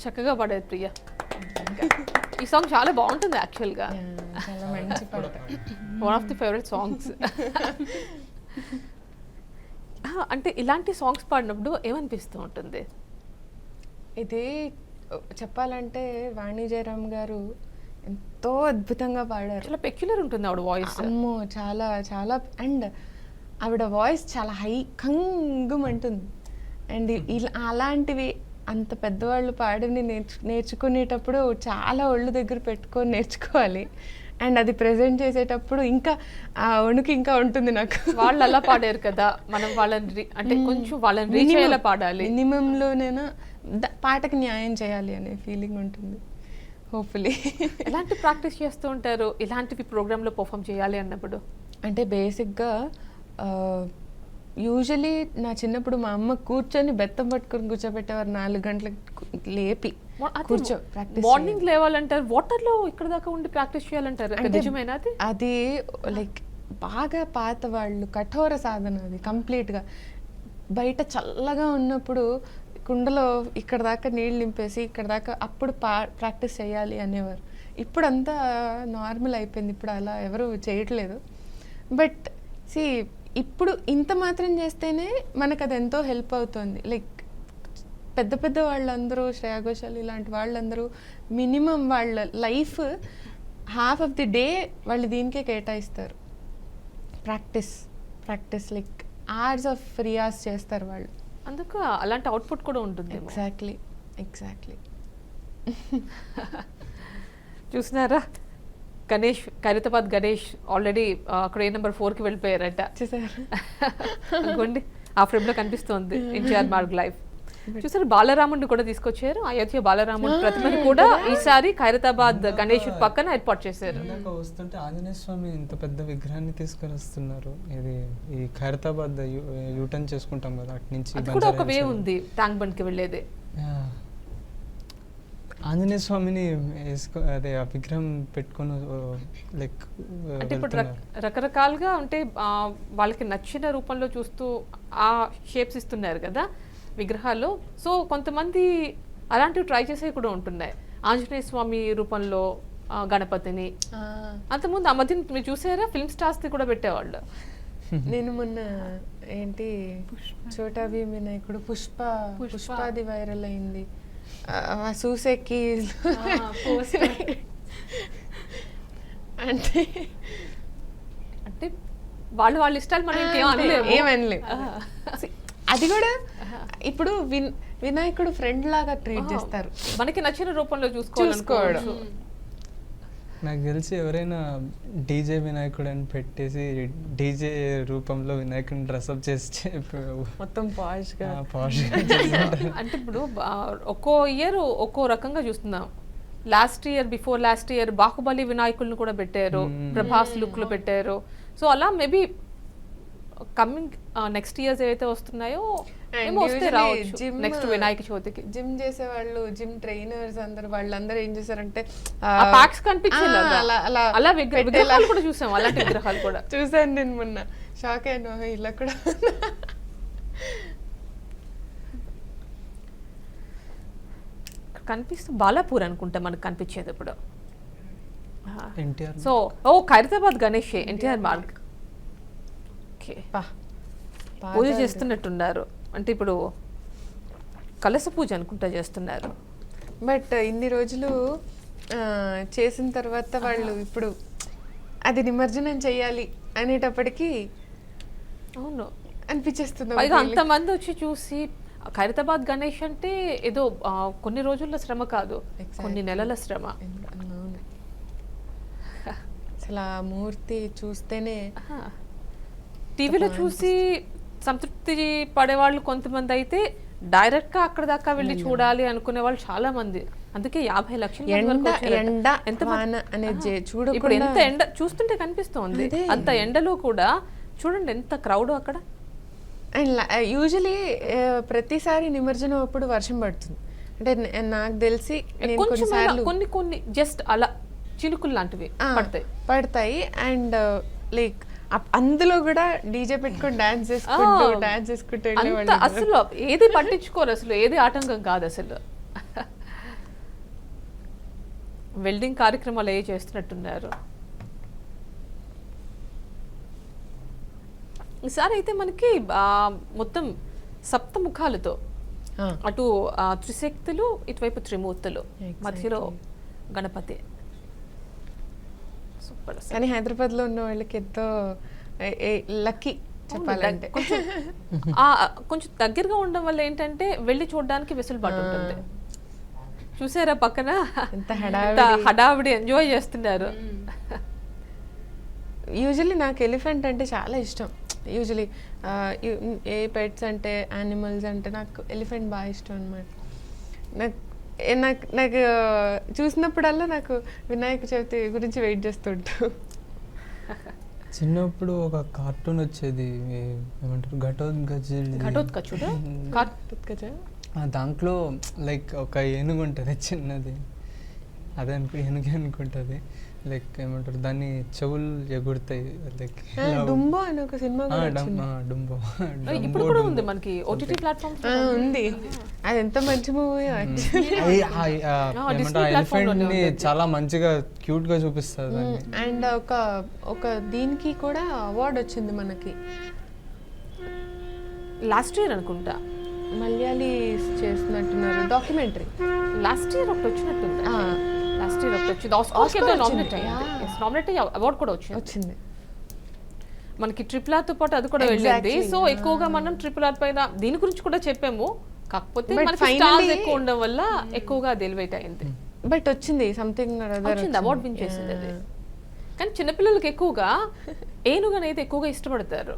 చక్కగా పాడేది ప్రియ. ఈ సాంగ్ చాలా బాగుంటుంది యాక్చువల్గా, చాలా మంచి పాట. One of the favourite songs. అంటే ఇలాంటి సాంగ్స్ పాడినప్పుడు ఏమనిపిస్తూ ఉంటుంది? ఇది చెప్పాలంటే వాణి జయరామ్ గారు ఎంతో అద్భుతంగా పాడారు. చాలా పెక్యులర్ ఉంటుంది ఆవిడ వాయిస్. అమ్మో చాలా చాలా. అండ్ ఆవిడ వాయిస్ చాలా హై కంగుమంటుంది. అండ్ ఇలా అలాంటివి అంత పెద్దవాళ్ళు పాడిని నేర్చుకునేటప్పుడు చాలా ఒళ్ళు దగ్గర పెట్టుకొని నేర్చుకోవాలి. అండ్ అది ప్రెజెంట్ చేసేటప్పుడు ఇంకా ఆ వణుకు ఇంకా ఉంటుంది నాకు. వాళ్ళు అలా పాడారు కదా, మనం వాళ్ళని అంటే కొంచెం వాళ్ళని రీచ్ అయ్యేలా పాడాలి. మినిమంలోనైనా పాటకి న్యాయం చేయాలి అనే ఫీలింగ్ ఉంటుంది. హోప్ఫుల్లీ. ఎలాంటి ప్రాక్టీస్ చేస్తూ ఉంటారు ఇలాంటివి ప్రోగ్రాంలో పర్ఫామ్ చేయాలి అన్నప్పుడు? అంటే బేసిక్గా యూజువలీ నా చిన్నప్పుడు మా అమ్మ కూర్చొని బెత్తం పట్టుకొని కూర్చోబెట్టేవారు 4 గంటలకు లేపి కూర్చో ప్రాక్టీస్. మార్నింగ్ లేవాలంటారు, వాటర్ లో ఇక్కడ దాకా ఉండి ప్రాక్టీస్ చేయాలంటారు. నిజమేనా అది? అది లైక్ బాగా పాత వాళ్ళు కఠోర సాధన అది కంప్లీట్గా. బయట చల్లగా ఉన్నప్పుడు కుండలో ఇక్కడ దాకా నీళ్ళు నింపేసి ఇక్కడ దాకా అప్పుడు ప్రాక్టీస్ చేయాలి అనేవారు. ఇప్పుడు అంతా నార్మల్ అయిపోయింది, ఇప్పుడు అలా ఎవరు చేయట్లేదు. బట్ సి ఇప్పుడు ఇంత మాత్రం చేస్తేనే మనకు అది ఎంతో హెల్ప్ అవుతుంది. లైక్ పెద్ద పెద్ద వాళ్ళందరూ శ్రేయా ఘోషాల్ ఇలాంటి వాళ్ళందరూ మినిమం వాళ్ళ life half of the day వాళ్ళు దీనికే కేటాయిస్తారు. Practice like hours of Riyaz చేస్తారు వాళ్ళు. అందుకు అలాంటి అవుట్పుట్ కూడా ఉంటుంది. ఎగ్జాక్ట్లీ. చూసినారా, Ganesh, Khairatabad Ganesh already crane number 4కి వెళ్ళిపోయారట. అనుకోండి, ఆ ఫ్రేమ్లో కనిపిస్తోంది ఎన్టీఆర్ మార్గ్ లైఫ్. చూసారు, బాలరాముడిని కూడా తీసుకొచ్చారు. అయోధ్య బాలరాముడి ప్రతిమని కూడా ఈసారి ఖైరతాబాద్ గణేష్ పక్కన ఏర్పాటు చేశారు. వస్తుంటే ఆంజనేయ స్వామి ఇంత పెద్ద విగ్రహాన్ని తీసుకొని వస్తున్నారు. ఇది ఈ ఖైరతాబాద్ యూటర్న్ చేసుకుంటాం కదా, అటు నుంచి అది కూడా ఒక వే ఉంది ట్యాంక్ బండ్ కి వెళ్ళేది. ఆంజనేయ స్వామిని అదే ఆ విగ్రహం పెట్టుకొని లైక్ అంటే ఇప్పుడు రకరకాలుగా అంటే వాళ్ళకి నచ్చిన రూపంలో చూస్తూ ఆ షేప్స్ ఇస్తున్నారు కదా విగ్రహాల్లో. సో కొంతమంది అలాంటివి ట్రై చేసేవి కూడా ఉంటున్నాయి. ఆంజనేయ స్వామి రూపంలో గణపతిని, అంతకుముందు ఆ మధ్య మీరు చూసారా ఫిల్మ్ స్టార్స్ కూడా పెట్టేవాళ్ళు. నేను మొన్న ఏంటి చోటా భీమ్ వినాయకుడు పుష్పాది వైరల్ అయింది, చూసేకి అంటే అంటే వాళ్ళ ఇష్టాలు మనం ఇంకేం అనలేము. ఏమనలేము. అది కూడా ఇప్పుడు వినాయకుడు ఫ్రెండ్ లాగా ట్రీట్ చేస్తారు, మనకి నచ్చిన రూపంలో చూసుకోవడం. నాకు తెలిసి ఎవరైనా డీజే వినాయకుడు అని పెట్టేసి డీజే రూపంలో వినాయకుడిని డ్రెస్అప్ చేసి మొత్తం పాష్గా అంటే ఇప్పుడు ఒక్కో ఇయర్ ఒక్కో రకంగా చూస్తున్నాం. బిఫోర్ లాస్ట్ ఇయర్ బాహుబలి వినాయకులను కూడా పెట్టారు, ప్రభాస్ లుక్ లో పెట్టారు. సో అలా మేబీ కమింగ్ నెక్స్ట్ ఇయర్స్ ఏవైతే వస్తున్నాయో వస్తే రావచ్చు నెక్స్ట్ వినాయక చవితికి. జిమ్ చేసే వాళ్ళు, జిమ్ ట్రైనర్స్ వాళ్ళందరూ ఏం చేశారంటే ప్యాక్స్ కనిపించింది అలా విగ్రహాలు కూడా చూసాం, అలాంటి విగ్రహాలు కూడా చూసాను నేను మొన్న. షాక్ అయ్యాను, ఇలా కూడా కనిపిస్తుంది. బాలాపూర్ అనుకుంటా మనకు కనిపించేది ఇప్పుడు. ఎన్టీఆర్. సో ఖైరతాబాద్ గణేష్ ఎన్టీఆర్ మార్గ్ పూజ చేస్తున్నట్టున్నారు. అంటే ఇప్పుడు కలశ పూజ అనుకుంటా చేస్తున్నారు. బట్ ఇన్ని రోజులు చేసిన తర్వాత వాళ్ళు ఇప్పుడు అది నిమజ్జనం చెయ్యాలి అనేటప్పటికి అవును అనిపించేస్తుంది. పైగా అంతమంది వచ్చి చూసి ఖైరతాబాద్ గణేష్ అంటే ఏదో కొన్ని రోజుల శ్రమ కాదు, కొన్ని నెలల శ్రమ. అసలు ఆ మూర్తి చూస్తేనే టీవీలో చూసి సంతృప్తి పడేవాళ్ళు కొంతమంది అయితే డైరెక్ట్ గా అక్కడ దాకా వెళ్ళి చూడాలి అనుకునే వాళ్ళు చాలా మంది. అందుకే 50 లక్షల ఇప్పుడు ఎంత ఎండ చూస్తుంటే కనిపిస్తోంది. అంత ఎండలో కూడా చూడండి ఎంత క్రౌడ్ అక్కడ. అండ్ యూజువలీ ప్రతిసారి నిమజ్జనం అప్పుడు వర్షం పడుతుంది. అంటే నాకు తెలిసి కొన్ని జస్ట్ అలా చినుకులు లాంటివి పడతాయి. అండ్ లైక్ అందులో కూడా డీజే పెట్టుకొని డాన్స్ చేసుకుంటూ అసలు ఏది పట్టించుకోరు, అసలు ఏది ఆటంకం కాదు అసలు. వెల్డింగ్ కార్యక్రమాలు చేస్తున్నట్టున్నారు. ఈసారి అయితే మనకి మొత్తం సప్తముఖాలతో అటు త్రిశక్తులు, ఇటువైపు త్రిమూర్తులు, మధ్యలో గణపతి. కానీ హైదరాబాద్ లో ఉన్న వాళ్ళకి ఎంతో లక్కీ చెప్పాలంటే. కొంచెం దగ్గరగా ఉండడం వల్ల ఏంటంటే వెళ్ళి చూడడానికి వెసులుబాటు ఉంటుంది. చూసారా పక్కన హడావిడి ఎంజాయ్ చేస్తున్నారు. యూజువల్లీ నాకు ఎలిఫెంట్ అంటే చాలా ఇష్టం. యూజువలీ ఏ పెట్స్ అంటే యానిమల్స్ అంటే నాకు ఎలిఫెంట్ బాగా ఇష్టం అనమాట. నాకు చూసినప్పుడల్లా నాకు వినాయక చవితి గురించి వెయిట్ చేస్తుంటా. చిన్నప్పుడు ఒక కార్టూన్ వచ్చేది, ఏమంటారు, ఘటోత్కచుడు. దాంట్లో లైక్ ఒక ఏనుగు ఉంటుంది చిన్నది, అదే ఏనుగు అనుకుంటుంది. లైక్ ఏమంటారు దాన్ని చెవులు ఎగురుతాయి. లైక్ డుంబో అని ఒక సినిమా డుంబో ఇప్పుడు కూడా ఉంది మనకి ఓటీటీ ప్లాట్‌ఫామ్స్ ఉంది. అది ఎంత మంచి మూవీ. ఎలిఫెంట్ ని చాలా మంచిగా క్యూట్ గా చూపిస్తారు. అండ్ ఒక దీనికి కూడా అవార్డు వచ్చింది మనకి లాస్ట్ ఇయర్ అనుకుంటా. మలయాళీ చేస్తున్నట్టున్నారు డాక్యుమెంటరీ. లాస్ట్ ఇయర్ ఒకటి వచ్చినట్టుంది. లాస్ట్ ఇయర్ ఒకటి వచ్చింది, ఆస్కార్ నామినేట్ అవార్డు కూడా వచ్చింది మనకి. RRR పాటు అది కూడా వెళ్ళింది. సో ఎక్కువగా మనం RRR పైన దీని గురించి కూడా చెప్పాము, కాకపోతే మనకి స్టార్స్ ఎక్కువ ఉండడం వల్ల ఎక్కువగా అది ఎలివేట్ అయింది. బట్ వచ్చింది సంథింగ్ అవార్డు విన్ చేసింది అది. కానీ చిన్నపిల్లలకి ఎక్కువగా ఏనుగు అనేది ఎక్కువగా ఇష్టపడతారు.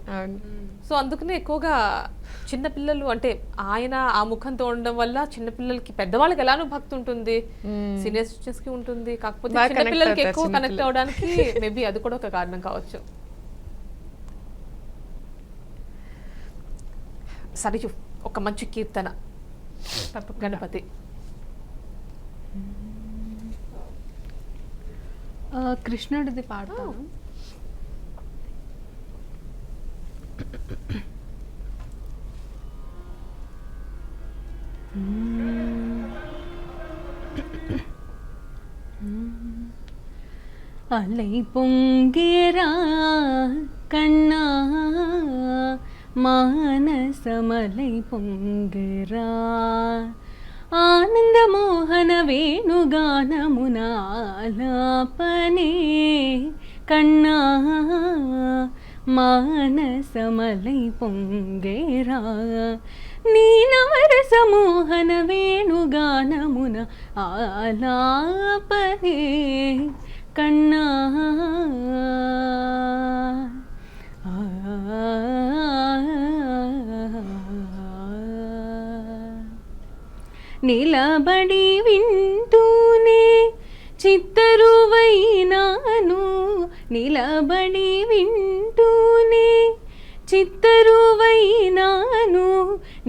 సో అందుకనే ఎక్కువగా చిన్నపిల్లలు అంటే ఆయన ఆ ముఖంతో ఉండడం వల్ల చిన్నపిల్లలకి, పెద్దవాళ్ళకి ఎలానో భక్తి ఉంటుంది, సీనియర్ సిటిజన్స్ కి ఉంటుంది, కాకపోతే చిన్నపిల్లలకి ఎక్కువ కనెక్ట్ అవడానికి మేబీ అది కూడా ఒక కారణం కావచ్చు. సరే, ఒక మంచి కీర్తన గణపతి. కృష్ణుడిది పాడతాను. அலை பொங்கேரா கண்ணா మానసమలై పొంగరా ఆనంద మోహన వేణుగానమున ఆలాపనే కన్నా మానసమలై పొంగేరా నీనవరస మోహన వేణుగానమున ఆలాపనే కన్నా నిలబడి వింటూనే చిత్తరువైనాను, నిలబడి వింటూనే చిత్తరువైనాను,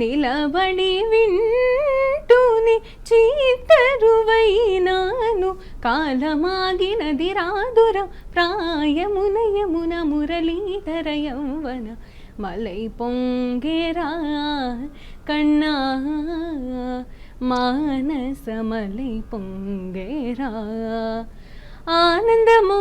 నిలబడి వింటూనే చిత్తరువైనాను. కాలమాగినది రాదుర ప్రాయమున యమున మురళీధర యౌవన మలై పొంగేరా కన్నా మానసమలై పొంగేరా ఆనందమో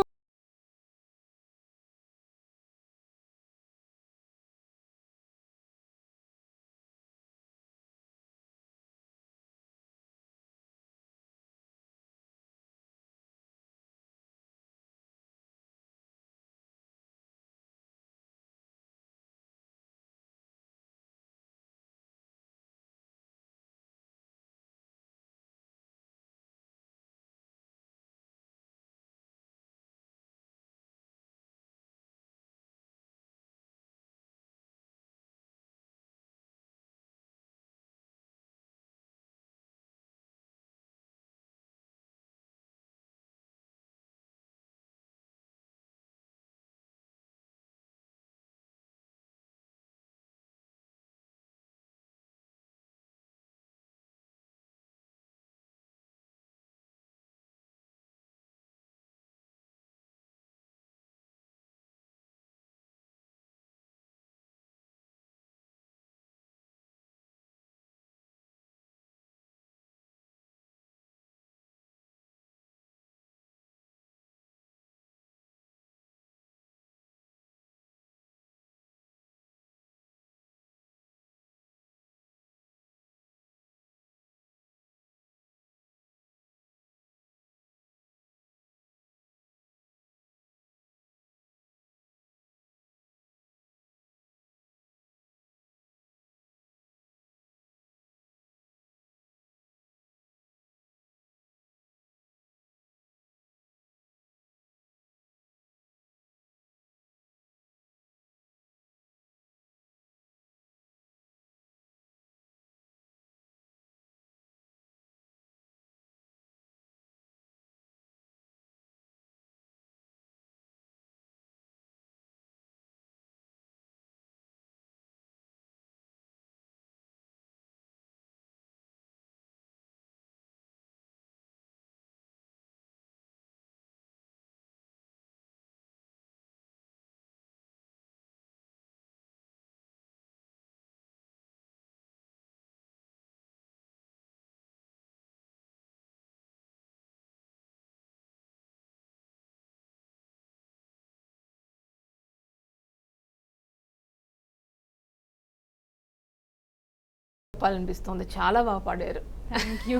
చెప్పాలనిపిస్తుంది. చాలా బాగా పాడారు. Thank you.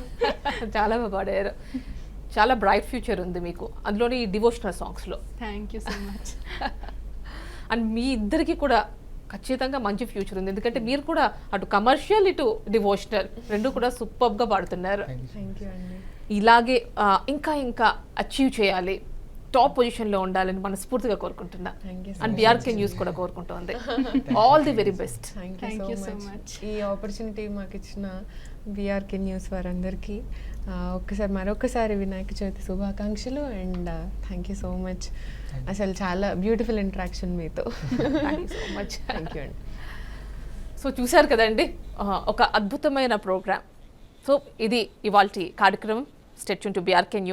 చాలా బాగా పాడారు. చాలా బ్రైట్ ఫ్యూచర్ ఉంది మీకు అందులోని డివోషనల్ సాంగ్స్లో. Thank you so much. And మీ ఇద్దరికి కూడా ఖచ్చితంగా మంచి ఫ్యూచర్ ఉంది, ఎందుకంటే మీరు కూడా అటు కమర్షియల్ ఇటు డివోషనల్ రెండు కూడా సూపర్గా పాడుతున్నారు. థ్యాంక్ యూ అండి. ఇలాగే ఇంకా ఇంకా అచీవ్ చేయాలి, టాప్ పొజిషన్లో ఉండాలని మనస్ఫూర్తిగా కోరుకుంటున్నా. Thank you so and BRK news కూడా కోరుకుంటుంది. All the very best. Thank you so much. ఈ ఆపర్చునిటీ మాకు ఇచ్చిన బీఆర్కే న్యూస్ వారందరికీ మరొకసారి వినాయక చవితి శుభాకాంక్షలు. And thank you so much. అసలు చాలా బ్యూటిఫుల్ ఇంటరాక్షన్ మీతో. Thank you so much. Thank you అండి. సో చూశారు కదండి, ఒక అద్భుతమైన ప్రోగ్రామ్. సో ఇది ఇవాల్టి కార్యక్రమం. Stay tune to BRK news.